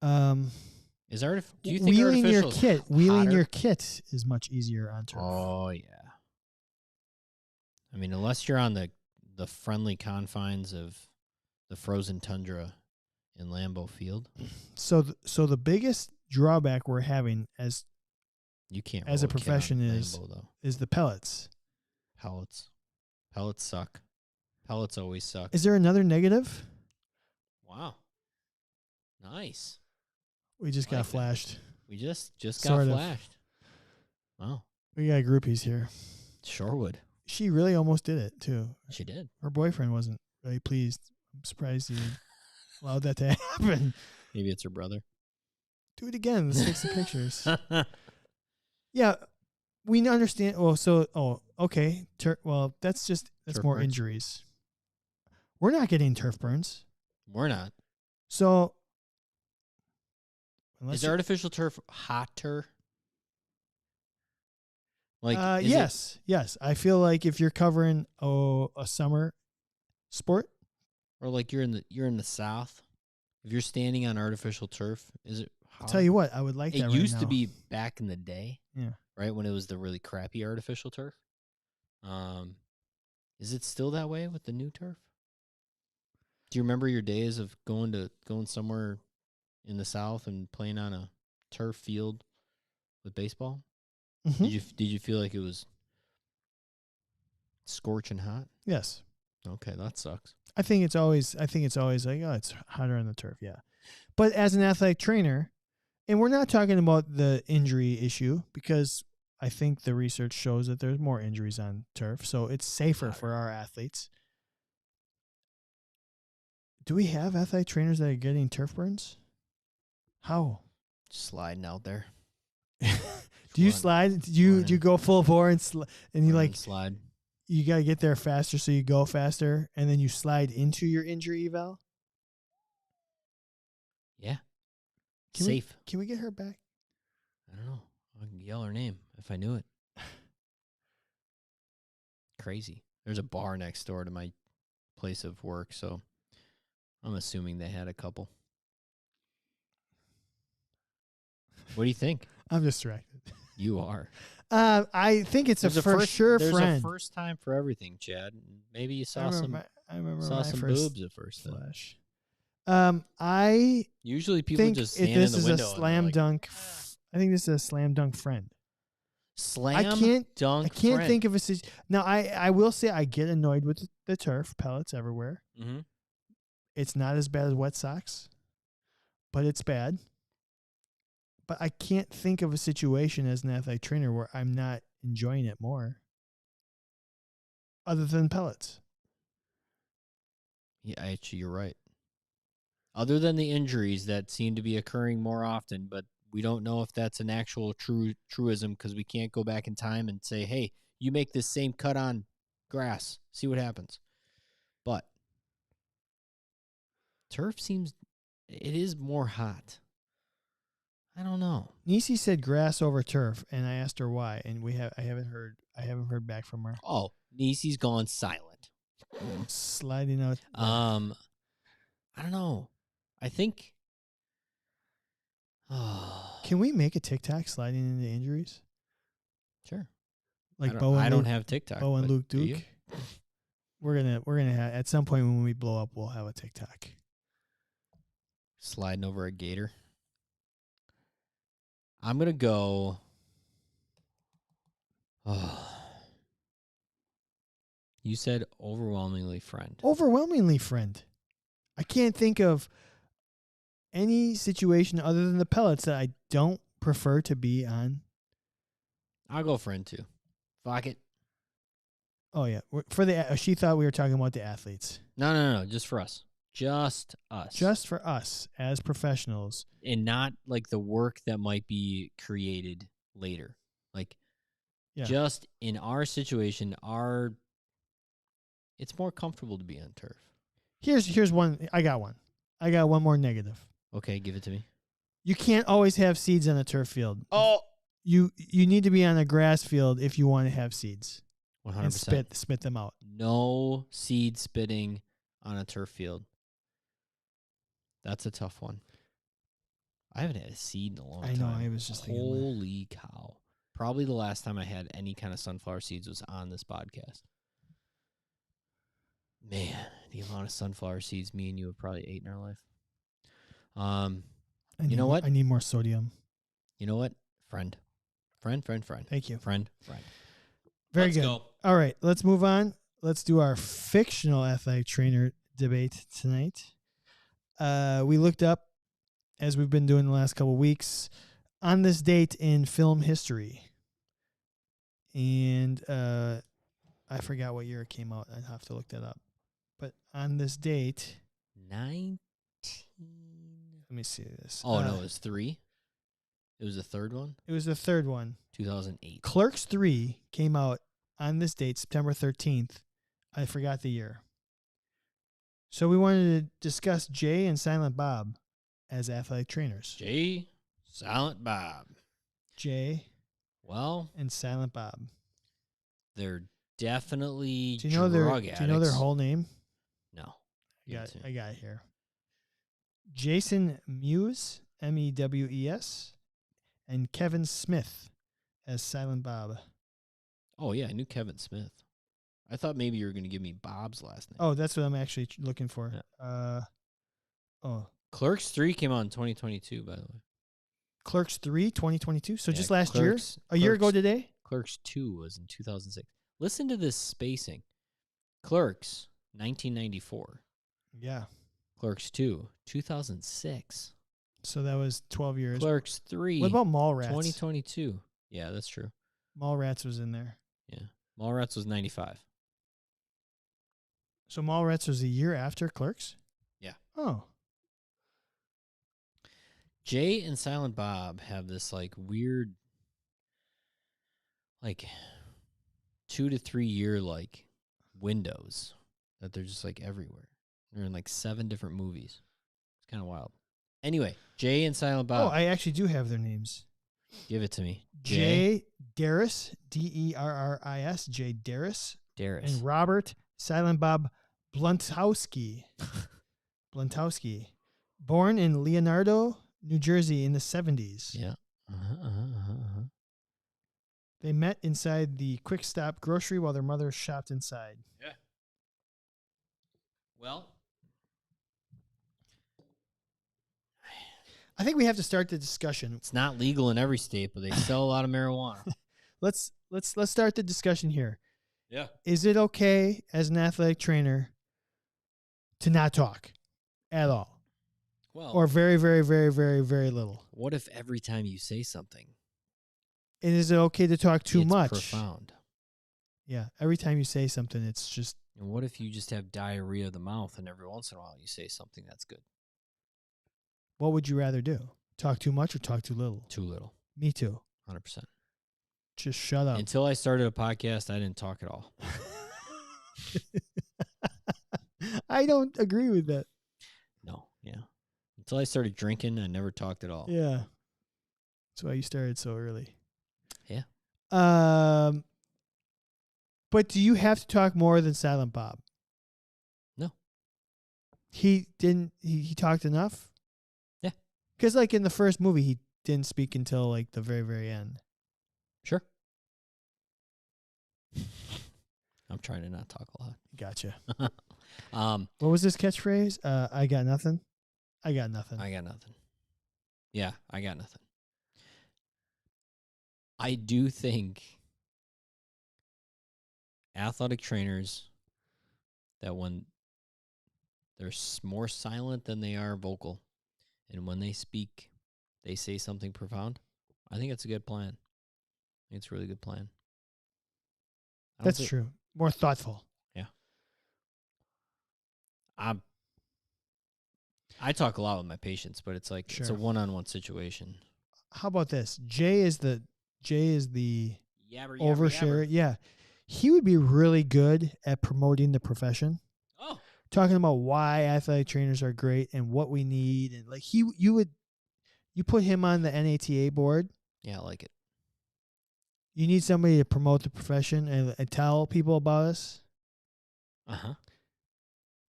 Do you think wheeling your artificial's kit, hotter? is much easier on turf. Oh, yeah. I mean, unless you're on the friendly confines of the frozen tundra in Lambeau Field. So the biggest drawback we're having as You can't as roll a profession kit on is Lambeau, though. is the pellets. Pellets suck. Pellets always suck. Is there another negative? Wow. Nice. We just got Like that. flashed. We just got Sort of. flashed. Wow. We got groupies here. Sure would. She really almost did it too. She did. Her boyfriend wasn't really pleased. I'm surprised he allowed that to happen. Maybe it's her brother. Do it again. Let's take some pictures. Yeah, we understand. Okay. That's Turf more burns. injuries. We're not getting turf burns. We're not. So, Is artificial turf hotter? Like, yes. I feel like if you're covering a summer sport, or like you're in the South, if you're standing on artificial turf, is it hot? I'll tell you what, I would like that It right used now. to be back in the day, Yeah. right, when it was the really crappy artificial turf. Is it still that way with the new turf? Do you remember your days of going somewhere in the South and playing on a turf field with baseball? Mm-hmm. Did you feel like it was scorching hot? Yes. Okay, that sucks. I think it's always like, oh, it's hotter on the turf, yeah. But as an athletic trainer, and we're not talking about the injury issue because I think the research shows that there's more injuries on turf, so it's safer for our athletes. Do we have athletic trainers that are getting turf burns? How? Sliding out there. Do you slide? Do you go full bore and you slide? You got to get there faster, so you go faster, and then you slide into your injury eval? Yeah. Safe. Can we get her back? I don't know. I can yell her name if I knew it. Crazy. There's a bar next door to my place of work, so I'm assuming they had a couple. What do you think? I'm distracted. You are. I think it's There's a for sure there's friend. a first time for everything, Chad. Maybe you I remember my some first boobs at first. Though. flush. I Usually people think just stand in this the is a window and they're slam like, dunk. I think this is a slam dunk friend. slam dunk. I can't friend. think of a situation. Now, I will say I get annoyed with the turf pellets everywhere. Mm-hmm. It's not as bad as wet socks, but it's bad. But I can't think of a situation as an athletic trainer where I'm not enjoying it more, other than pellets. Yeah, actually, you're right. Other than the injuries that seem to be occurring more often, but we don't know if that's an actual truism because we can't go back in time and say, hey, you make this same cut on grass, see what happens. But turf seems it is more hot. I don't know. Nisi said grass over turf, and I asked her why, and I haven't heard back from her. Oh, Nisi's gone silent. Sliding out. I don't know. I think. Can we make a TikTok sliding into injuries? Sure. Like I don't have TikTok. Bo and Luke do Duke. you? We're gonna have at some point when we blow up, we'll have a TikTok. Sliding over a gator. I'm gonna go. You said overwhelmingly friend. Overwhelmingly friend. I can't think of any situation other than the pellets that I don't prefer to be on. I'll go friend too. Fuck it. Oh yeah, for the she thought we were talking about the athletes. No. Just for us. Just us. Just for us as professionals, and not like the work that might be created later. Like, just in our situation, it's more comfortable to be on turf. Here's one. I got one more negative. Okay, give it to me. You can't always have seeds on a turf field. Oh, you need to be on a grass field if you want to have seeds. 100%. And spit them out. No seed spitting on a turf field. That's a tough one. I haven't had a seed in a long time. I know. I was just thinking. Holy cow. Probably the last time I had any kind of sunflower seeds was on this podcast. Man, the amount of sunflower seeds me and you have probably ate in our life. You know what? I need more sodium. You know what? Friend. Thank you. Friend. Very Let's good. go. All right, let's move on. Let's do our fictional athletic trainer debate tonight. We looked up, as we've been doing the last couple of weeks, on this date in film history. And I forgot what year it came out. I'd have to look that up. But on this date... 19... Let me see this. Oh, no, it was 3? It was the third one? It was the third one. 2008. Clerks 3 came out on this date, September 13th. I forgot the year. So we wanted to discuss Jay and Silent Bob as athletic trainers. Jay, Silent Bob. Jay Well, and Silent Bob. They're definitely Do you know addicts. Do you know their whole name? No. I got it here. Jason Mewes, Mewes, and Kevin Smith as Silent Bob. Oh, yeah, I knew Kevin Smith. I thought maybe you were going to give me Bob's last name. Oh, that's what I'm actually looking for. Yeah. Oh. Clerks 3 came out in 2022, by the way. Clerks 3, 2022? So Yeah, just last year? A year ago today? Clerks 2 was in 2006. Listen to this spacing. Clerks, 1994. Yeah. Clerks 2, 2006. So that was 12 years. Clerks 3. What about Mallrats? 2022. Yeah, that's true. Mallrats was in there. Yeah. Mallrats was 95. So Mallrats was a year after Clerks? Yeah. Oh. Jay and Silent Bob have this like weird, like 2 to 3 year like windows that they're just like everywhere. They're in like 7 different movies. It's kind of wild. Anyway, Jay and Silent Bob. Oh, I actually do have their names. Give it to me. Jay Darris, Derris, Jay Darris. And Robert Silent Bob Bluntowski. Born in Leonardo, New Jersey in the 70s. Yeah. They met inside the Quick Stop grocery while their mother shopped inside. Yeah. Well, I think we have to start the discussion. it's not legal in every state, but they sell a lot of marijuana. Let's start the discussion here. Yeah. Is it okay as an athletic trainer to not talk at all? Well, Or very, very, very, very, very little? what if every time you say something, And is it okay to talk too it's much? profound? Yeah. Every time you say something, it's just. And what if you just have diarrhea of the mouth and every once in a while you say something that's good? What would you rather do? Talk too much or talk too little? Too little. Me too. 100%. Just shut up. Until I started a podcast, I didn't talk at all. I don't agree with that. No, yeah. Until I started drinking, I never talked at all. Yeah. That's why you started so early. Yeah. But do you have to talk more than Silent Bob? No. He didn't. He talked enough. Yeah. Because like in the first movie, he didn't speak until like the very, very end. Sure. I'm trying to not talk a lot. Gotcha. What was this catchphrase? I got nothing. I got nothing. I got nothing. Yeah, I got nothing. I do think athletic trainers that when they're more silent than they are vocal, and when they speak, they say something profound. I think it's a good plan. I think it's a really good plan. That's true. More thoughtful. Yeah. I talk a lot with my patients, but it's like it's a one-on-one situation. How about this? Jay is the Yabber, overshare. yabber. Yeah. He would be really good at promoting the profession. Oh. Talking about why athletic trainers are great and what we need, and like you put him on the NATA board. Yeah, I like it. You need somebody to promote the profession and tell people about us. Uh-huh.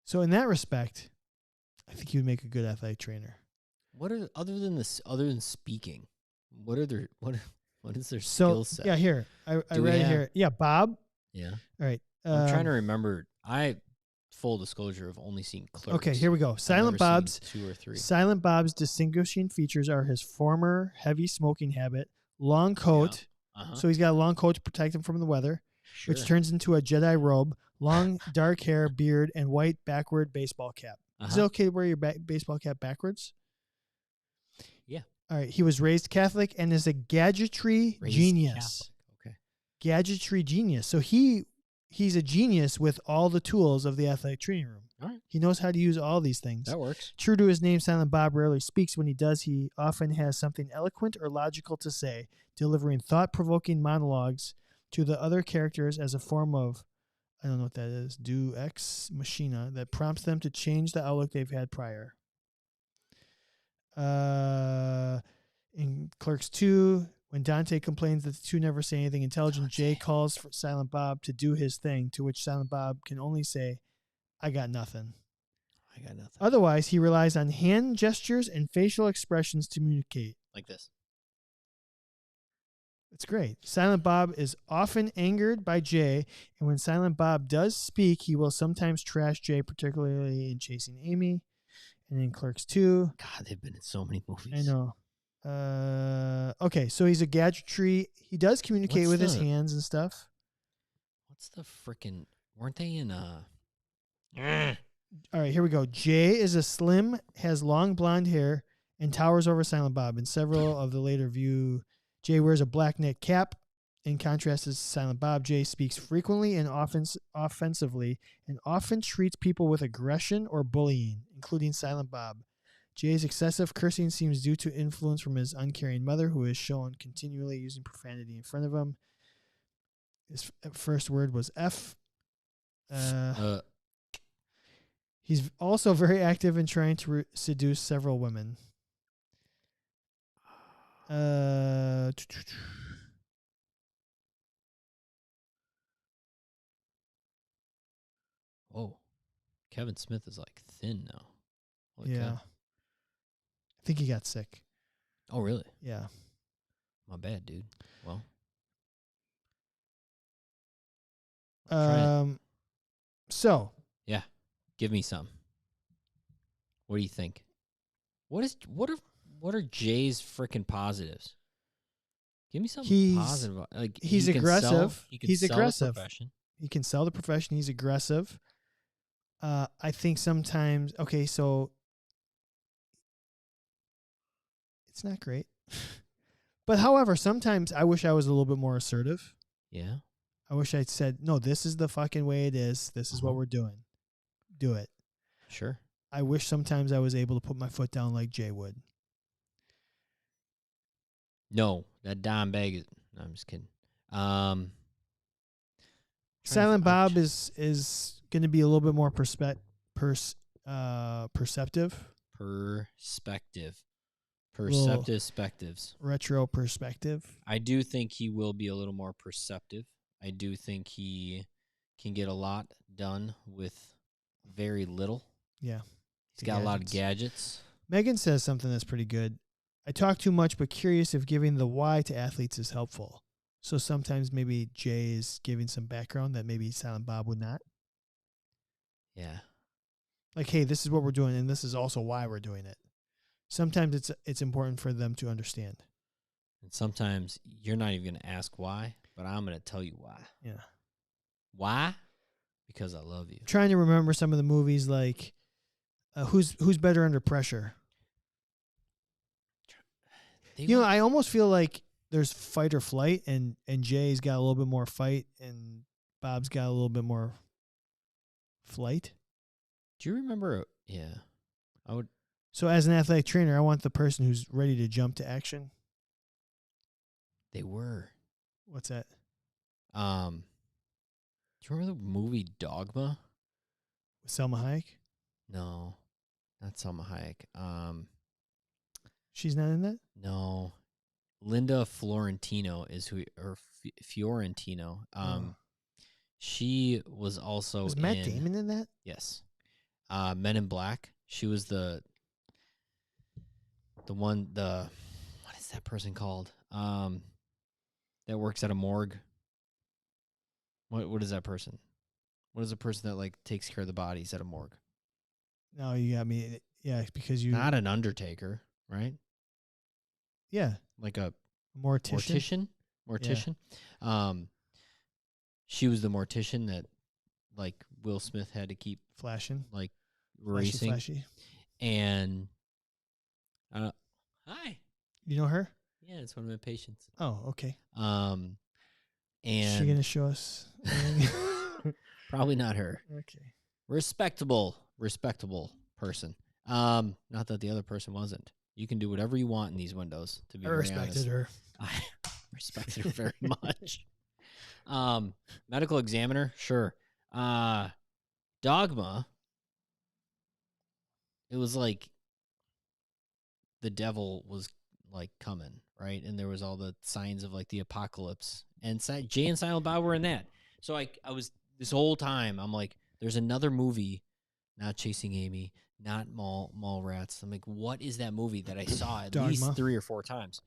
So in that respect, I think you would make a good athletic trainer. What are other than speaking? What is their skill set? Yeah, here I read it here. Yeah, Bob. Yeah. All right. I'm trying to remember. Full disclosure, I've only seen Clerks. Okay, here we go. Silent Bob's 2 or 3. Silent Bob's distinguishing features are his former heavy smoking habit, long coat. Yeah. Uh-huh. So he's got a long coat to protect him from the weather, Sure. which turns into a Jedi robe, long dark hair, beard, and white backward baseball cap. Is it okay to wear your baseball cap backwards? Yeah. All right. He was raised Catholic and is a gadgetry genius. Catholic. Okay. Gadgetry genius. So he's a genius with all the tools of the athletic training room. All right. He knows how to use all these things. That works. True to his name, Silent Bob rarely speaks. When he does, he often has something eloquent or logical to say, delivering thought-provoking monologues to the other characters as a form of, I don't know what that is, Deus Ex Machina, that prompts them to change the outlook they've had prior. In Clerks 2, when Dante complains that the two never say anything intelligent, Jay calls for Silent Bob to do his thing, to which Silent Bob can only say, I got nothing. I got nothing. Otherwise, he relies on hand gestures and facial expressions to communicate. Like this. It's great. Silent Bob is often angered by Jay, and when Silent Bob does speak, he will sometimes trash Jay, particularly in Chasing Amy and in Clerks 2. God, they've been in so many movies. I know. Okay, so he's a gadgetry. He does communicate with his hands and stuff. What's the frickin'... Weren't they in... All right, here we go. Jay is a slim, has long blonde hair, and towers over Silent Bob. In several of the later view, Jay wears a black knit cap. In contrast to Silent Bob, Jay speaks frequently and offensively and often treats people with aggression or bullying, including Silent Bob. Jay's excessive cursing seems due to influence from his uncaring mother, who is shown continually using profanity in front of him. His first word was F. He's also very active in trying to seduce several women. Whoa. Kevin Smith is like thin now. Holy cow. I think he got sick. Oh, really? Yeah. My bad, dude. Well, I'm trying. So Yeah, give me some. What do you think? What are Jay's freaking positives? Give me something positive. Like he's he can sell. aggressive. He can He's sell the aggressive. profession. He can sell the profession. He's aggressive. I think sometimes, okay, so it's not great. But however, sometimes I wish I was a little bit more assertive. Yeah. I wish I'd said, no, this is the fucking way it is. This is what we're doing. Do it. Sure. I wish sometimes I was able to put my foot down like Jay would. No, that dime bag is. No, I'm just kidding. Silent Bob is going to be a little bit more perceptive. Perspectives. Retro perspective. I do think he will be a little more perceptive. I do think he can get a lot done with very little. Yeah. He's got a lot of gadgets. Megan says something that's pretty good. I talk too much, but curious if giving the why to athletes is helpful. So sometimes maybe Jay is giving some background that maybe Silent Bob would not. Yeah. Like, hey, this is what we're doing, and this is also why we're doing it. Sometimes it's important for them to understand. And sometimes you're not even going to ask why, but I'm going to tell you why. Yeah. Why? Because I love you. I'm trying to remember some of the movies, like who's better under pressure. I almost feel like there's fight or flight, and Jay's got a little bit more fight, and Bob's got a little bit more flight. Do you remember? Yeah, I would. So as an athletic trainer, I want the person who's ready to jump to action. They were. What's that? Do you remember the movie Dogma? With Selma Hayek? No, not Selma Hayek. She's not in that? No. Linda Florentino is who, or Fiorentino. She was also Was Matt Damon in that? Yes. Men in Black. She was the one, what is that person called? That works at a morgue. What is that person? What is the person that like takes care of the bodies at a morgue? No, you got me. Yeah, because you not an undertaker, right? Yeah, like a mortician. Yeah. She was the mortician that like Will Smith had to keep flashing, like racing, flashy. And hi, you know her? Yeah, it's one of my patients. Oh, okay. And is she gonna show us? Probably not her. Okay. Respectable person. Not that the other person wasn't. You can do whatever you want in these windows. To be I very respected honest, her. I respected her very much. Medical examiner, sure. Dogma. It was like the devil was like coming, right? And there was all the signs of like the apocalypse. And Jay and Silent Bob were in that. So I was this whole time. I'm like, there's another movie, not Chasing Amy, not Mall Rats. I'm like, what is that movie that I saw at least 3 or 4 times?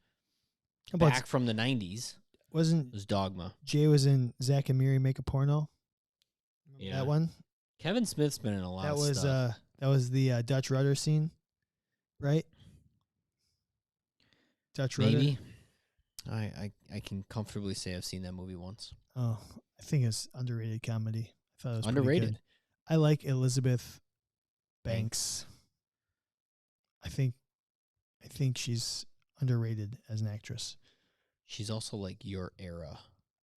Back from the 90s. It was Dogma. Jay was in Zack and Miri Make a Porno. Yeah. That one? Kevin Smith's been in a lot of stuff. That was the Dutch rudder scene, right? Dutch rudder. Maybe. I can comfortably say I've seen that movie once. Oh, I think it's underrated comedy. I thought it was underrated. Pretty good. I like Elizabeth Banks. I think she's underrated as an actress. She's also like your era.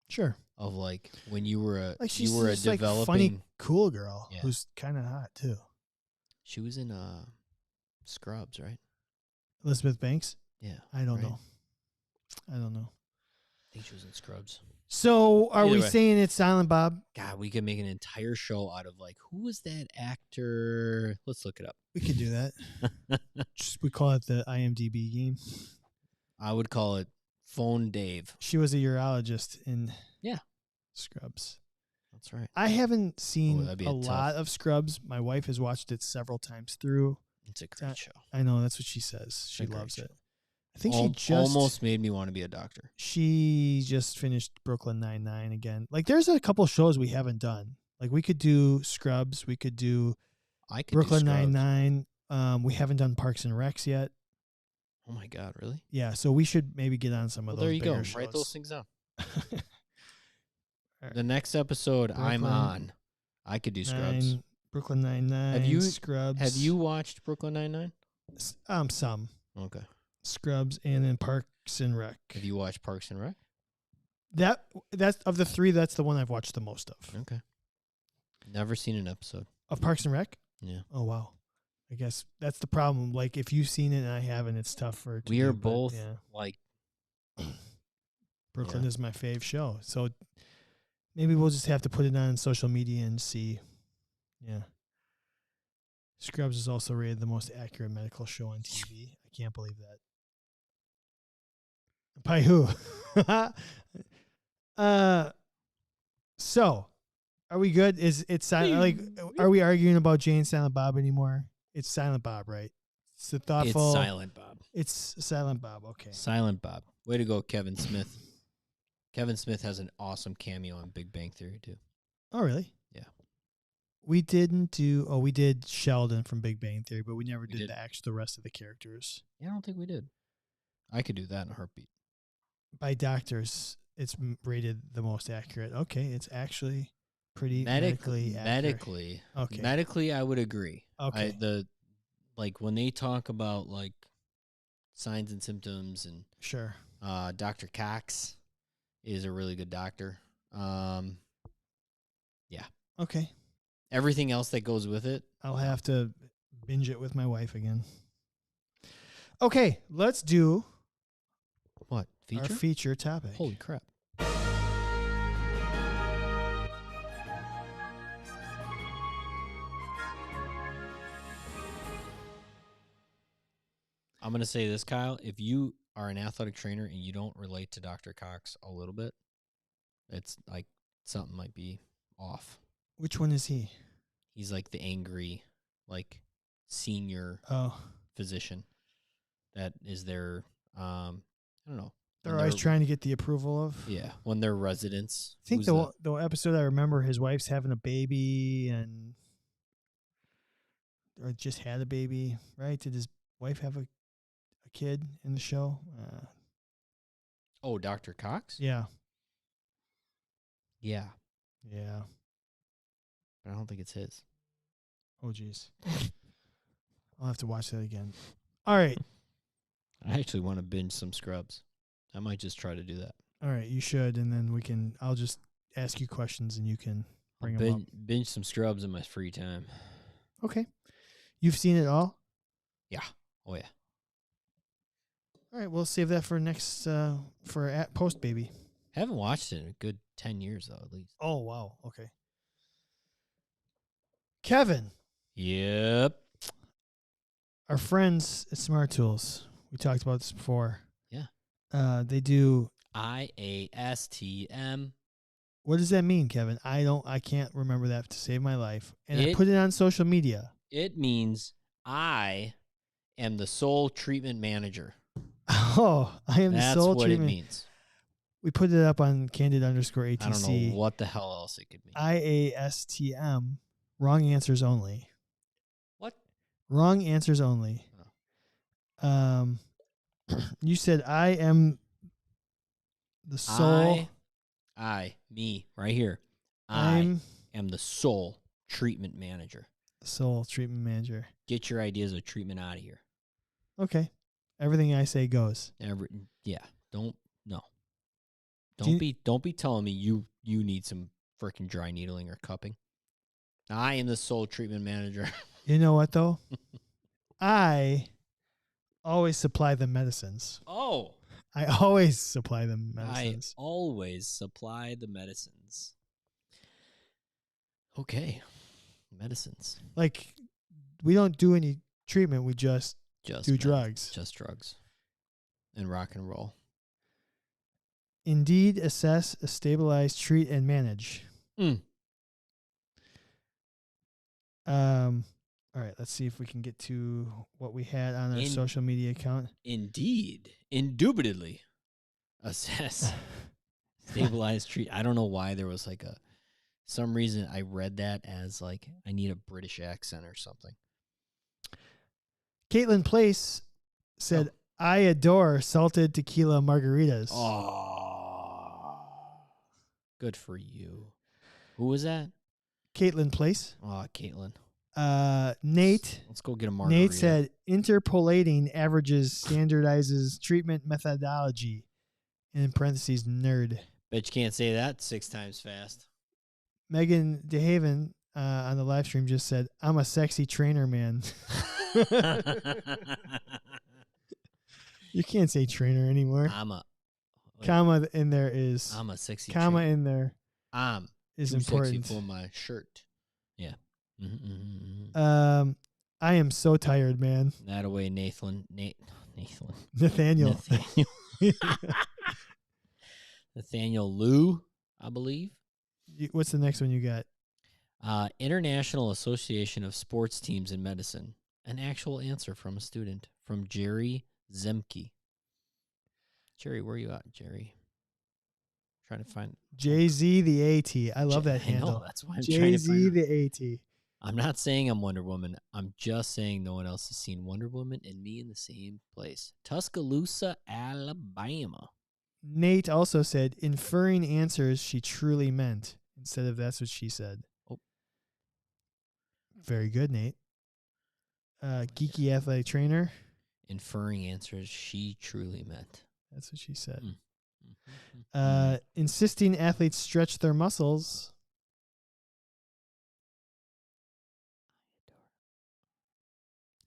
Sure. Of like when you were a she's you were a developing like funny cool girl who's kind of hot too. She was in Scrubs, right? Elizabeth Banks? Yeah. I don't know. I think she was in Scrubs. So are we saying it's Silent Bob? God, we could make an entire show out of like, who was that actor? Let's look it up. We could do that. We call it the IMDb game. I would call it Phone Dave. She was a urologist in Scrubs. That's right. I haven't seen a lot of Scrubs. My wife has watched it several times through. It's a great show. I know, that's what she says. She loves it. I think almost made me want to be a doctor. She just finished Brooklyn Nine-Nine again. Like, there's a couple shows we haven't done. Like, we could do Scrubs. We could do Brooklyn Nine-Nine. We haven't done Parks and Recs yet. Oh my God, really? Yeah, so we should maybe get on some of those bigger shows. Write those things down. The next episode I'm on, I could do Scrubs. Brooklyn Nine-Nine, Scrubs. Have you watched Brooklyn Nine-Nine? Some. Okay. Scrubs and then Parks and Rec. Have you watched Parks and Rec? That's of the three, that's the one I've watched the most of. Okay. Never seen an episode. Of Parks and Rec? Yeah. Oh, wow. I guess that's the problem. Like, if you've seen it and I haven't, it's tough for it to We are both like Brooklyn is my fave show. So maybe we'll just have to put it on social media and see. Yeah. Scrubs is also rated the most accurate medical show on TV. I can't believe that. By who? So are we good? Is it silent? Like, are we arguing about Jane Silent Bob anymore? It's Silent Bob, right? It's the thoughtful. It's Silent Bob. It's Silent Bob. Okay. Silent Bob. Way to go, Kevin Smith. Kevin Smith has an awesome cameo on Big Bang Theory too. Oh, really? Yeah. We didn't do. Oh, we did Sheldon from Big Bang Theory, but we never did the rest of the characters. Yeah, I don't think we did. I could do that in a heartbeat. By doctors, it's rated the most accurate. Okay, it's actually pretty medically accurate. Medically, okay. Medically, I would agree. Okay. Like when they talk about like signs and symptoms and sure. Dr. Cox is a really good doctor. Yeah. Okay. Everything else that goes with it, I'll have to binge it with my wife again. Okay, let's do what feature? Our feature topic. Holy crap. I'm going to say this, Kyle. If you are an athletic trainer and you don't relate to Dr. Cox a little bit, it's like something might be off. Which one is he? He's like the angry, like senior physician that is their, I don't know. They're always trying to get the approval of. Yeah, when they're residents. I think the episode I remember, his wife's having a baby or just had a baby, right? Did his wife have a kid in the show? Dr. Cox? Yeah. Yeah. Yeah. But I don't think it's his. Oh, geez. I'll have to watch that again. All right. I actually want to binge some Scrubs. I might just try to do that. All right, you should, and then I'll just ask you questions and you can bring them up. Binge some Scrubs in my free time. Okay. You've seen it all? Yeah. Oh, yeah. All right, we'll save that for next, for at post, baby. Haven't watched it in a good 10 years, though, at least. Oh, wow. Okay. Kevin. Yep. Our friends at Smart Tools, we talked about this before. Yeah. They do IASTM. What does that mean, Kevin? I can't remember that to save my life. And I put it on social media. It means I am the sole treatment manager. Oh, I am the sole treatment. That's what it means. We put it up on Candid_ATC. I don't know what the hell else it could mean. IASTM. Wrong answers only. What? Wrong answers only. Oh. You said I am the sole. Me, right here. I am the sole treatment manager. The sole treatment manager. Get your ideas of treatment out of here. Okay. Everything I say goes. Don't be telling me you need some freaking dry needling or cupping. I am the sole treatment manager. You know what though? I always supply the medicines. Oh. I always supply the medicines. I always supply the medicines. Okay. Medicines. Like, we don't do any treatment. We just do drugs. Just drugs. And rock and roll. Indeed, assess, stabilize, treat, and manage. All right, let's see if we can get to what we had on our In- social media account. Indeed. Indubitably. Assess. Stabilized treat. I don't know why there was like some reason I read that as like I need a British accent or something. Caitlin Place said, Oh. I adore salted tequila margaritas. Oh. Good for you. Who was that? Caitlin Place. Oh, Caitlin. Nate. Let's go get a margarita. Nate said, interpolating averages standardizes treatment methodology. In parentheses, nerd. Bet you can't say that 6 times fast. Megan DeHaven on the live stream just said, I'm a sexy trainer, man. You can't say trainer anymore. Comma in there is. I'm a sexy comma trainer. in there is too important. sexy for my shirt. Yeah. I am so tired, man. That away, Nathaniel. Nathaniel Liu, I believe. What's the next one you got? International Association of Sports Teams in Medicine. An actual answer from a student, from Jerry Zemke. Jerry, where are you at, Jerry? Trying to find Jay-Z the AT. I love that handle. I know, that's why I'm trying to find Jay-Z the AT. I'm not saying I'm Wonder Woman. I'm just saying no one else has seen Wonder Woman and me in the same place. Tuscaloosa, Alabama. Nate also said, inferring answers she truly meant instead of that's what she said. Oh. Very good, Nate. Geeky athletic trainer. Inferring answers she truly meant. That's what she said. Insisting athletes stretch their muscles.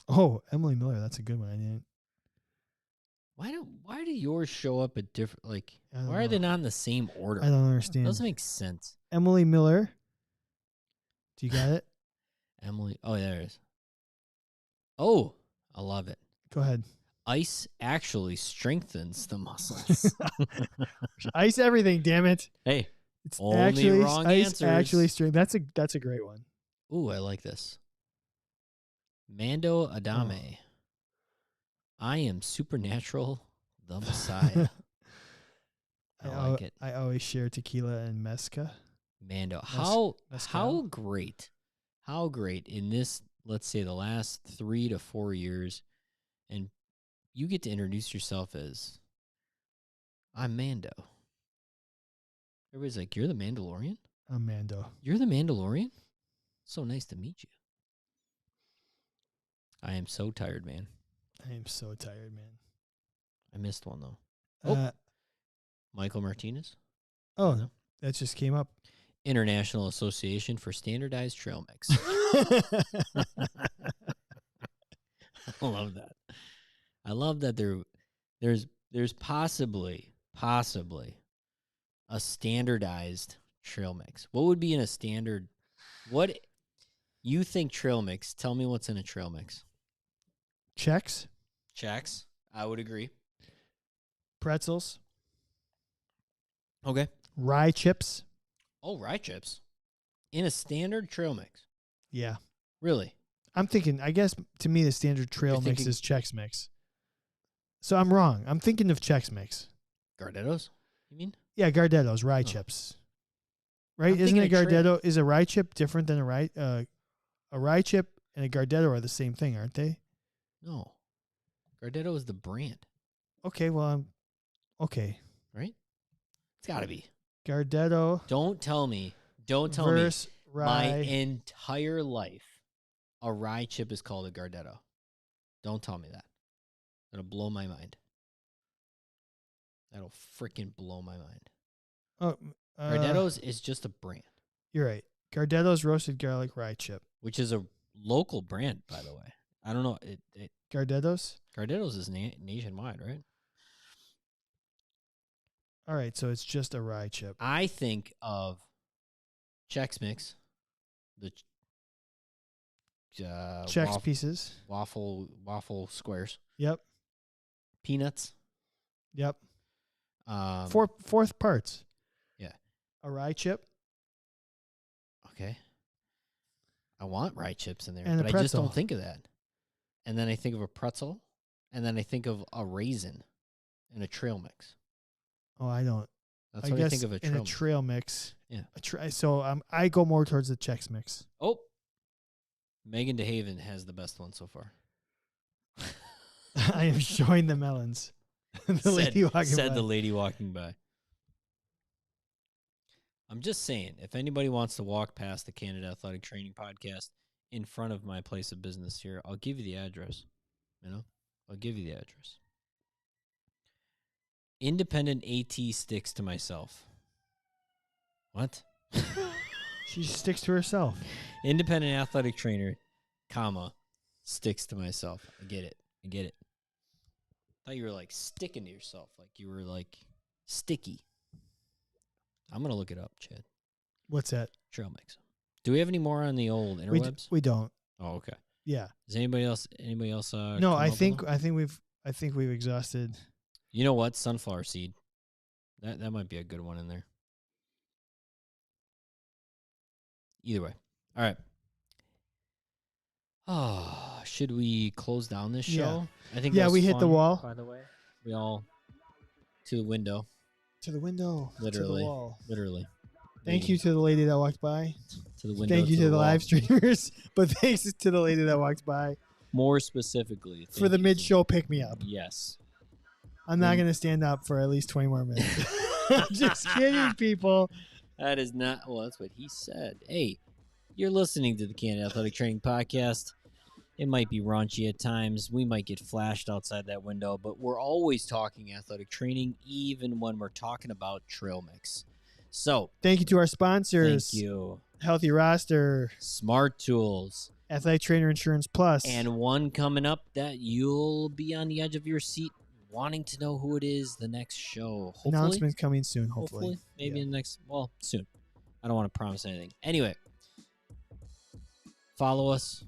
Oh, Emily Miller. That's a good one. I didn't. Why do yours show up at different, like, why are know. they not in the same order? I don't understand. Doesn't make sense. Emily Miller. Do you got it? Emily. Oh, there it is. Oh, I love it. Go ahead. Ice actually strengthens the muscles. Ice everything, damn it. Hey, it's only actually wrong ice answers. Actually strength. That's a great one. Ooh, I like this. Mando Adame. Oh. I am supernatural, the Messiah. I like it. I always share tequila and mezca. Mando. How great in this, let's say, the last 3 to 4 years, and you get to introduce yourself as, I'm Mando. Everybody's like, you're the Mandalorian? I'm Mando. You're the Mandalorian? So nice to meet you. I am so tired, man. I am so tired, man. I missed one, though. Michael Martinez. Oh, no. That just came up. International Association for Standardized Trail Mix. I love that. I love that there's possibly a standardized trail mix. What would be in a standard? What you think trail mix? Tell me what's in a trail mix. Chex. I would agree. Pretzels. Okay. Rye chips. Oh, rye chips. In a standard trail mix. Yeah. Really? I'm thinking, I guess to me the standard trail mix is Chex Mix. So I'm wrong. I'm thinking of Chex Mix. Gardettos, you mean? Yeah, Gardettos, rye chips. Right? Isn't a Gardetto, is a rye chip different than a rye chip and a Gardetto are the same thing, aren't they? No. Gardetto is the brand. Okay, well, okay. Right? It's got to be. Gardetto. Don't tell me. Rye. My entire life, a rye chip is called a Gardetto. Don't tell me that. That'll blow my mind. That'll freaking blow my mind. Oh, Gardetto's is just a brand. You're right. Gardetto's roasted garlic rye chip, which is a local brand, by the way. I don't know. Gardetto's is nationwide, right? All right, so it's just a rye chip. I think of Chex Mix, the Chex pieces, waffle squares. Yep. Peanuts. Yep. Fourth parts. Yeah. A rye chip. Okay. I want rye chips in there, And a but I just don't pretzel. think of that. And then I think of a pretzel, and then I think of a raisin and a trail mix. Oh, I don't. That's I what I guess think of a in trail a mix. trail mix. Yeah. So I go more towards the Chex Mix. Oh, Megan DeHaven has the best one so far. I am showing the melons. The lady walking said by. the lady walking by. I'm just saying, if anybody wants to walk past the Candid Athletic Training podcast in front of my place of business here, I'll give you the address. I'll give you the address. Independent AT sticks to myself. What? She sticks to herself. Independent athletic trainer, comma, sticks to myself. I get it. Thought you were like sticking to yourself, like you were like sticky. I'm gonna look it up, Chad. What's that? Trail mix. Do we have any more on the old interwebs? We don't. Oh, okay. Yeah. Does anybody else? No, I think we've exhausted. You know what? Sunflower seed. That might be a good one in there. Either way. All right. Oh, should we close down this show? Yeah. I think. Yeah, we hit the wall. By the way, we all to the window. To the window. Literally. To the wall. Literally. Thank you to the lady that walked by. To the window. Thank you to the wall. live streamers, but thanks to the lady that walked by. More specifically, for the mid-show pick-me-up. Yes. I'm not going to stand up for at least 20 more minutes. Just kidding, people. That is not. Well, that's what he said. Hey, you're listening to the Candid Athletic Training Podcast. It might be raunchy at times. We might get flashed outside that window, but we're always talking athletic training, even when we're talking about trail mix. So, thank you to our sponsors. Thank you. Healthy Roster, Smart Tools, Athletic Trainer Insurance Plus, and one coming up that you'll be on the edge of your seat wanting to know who it is the next show. Hopefully. Announcements coming soon, hopefully. Maybe in the next, soon. I don't want to promise anything. Anyway, follow us,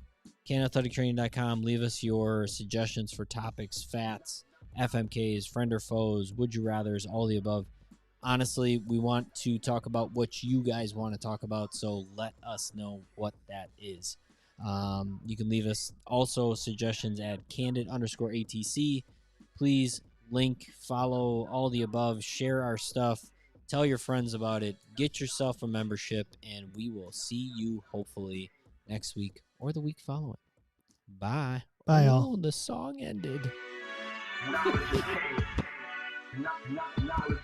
canathletictraining.com. Leave us your suggestions for topics, fats, FMKs, friend or foes, would you rathers, all the above. Honestly, we want to talk about what you guys want to talk about, so let us know what that is. You can leave us also suggestions at candid_ATC. Please link, follow, all the above, share our stuff, tell your friends about it, get yourself a membership, and we will see you hopefully next week or the week following. Bye. Bye, all. The song ended. Knowledge is king. Knowledge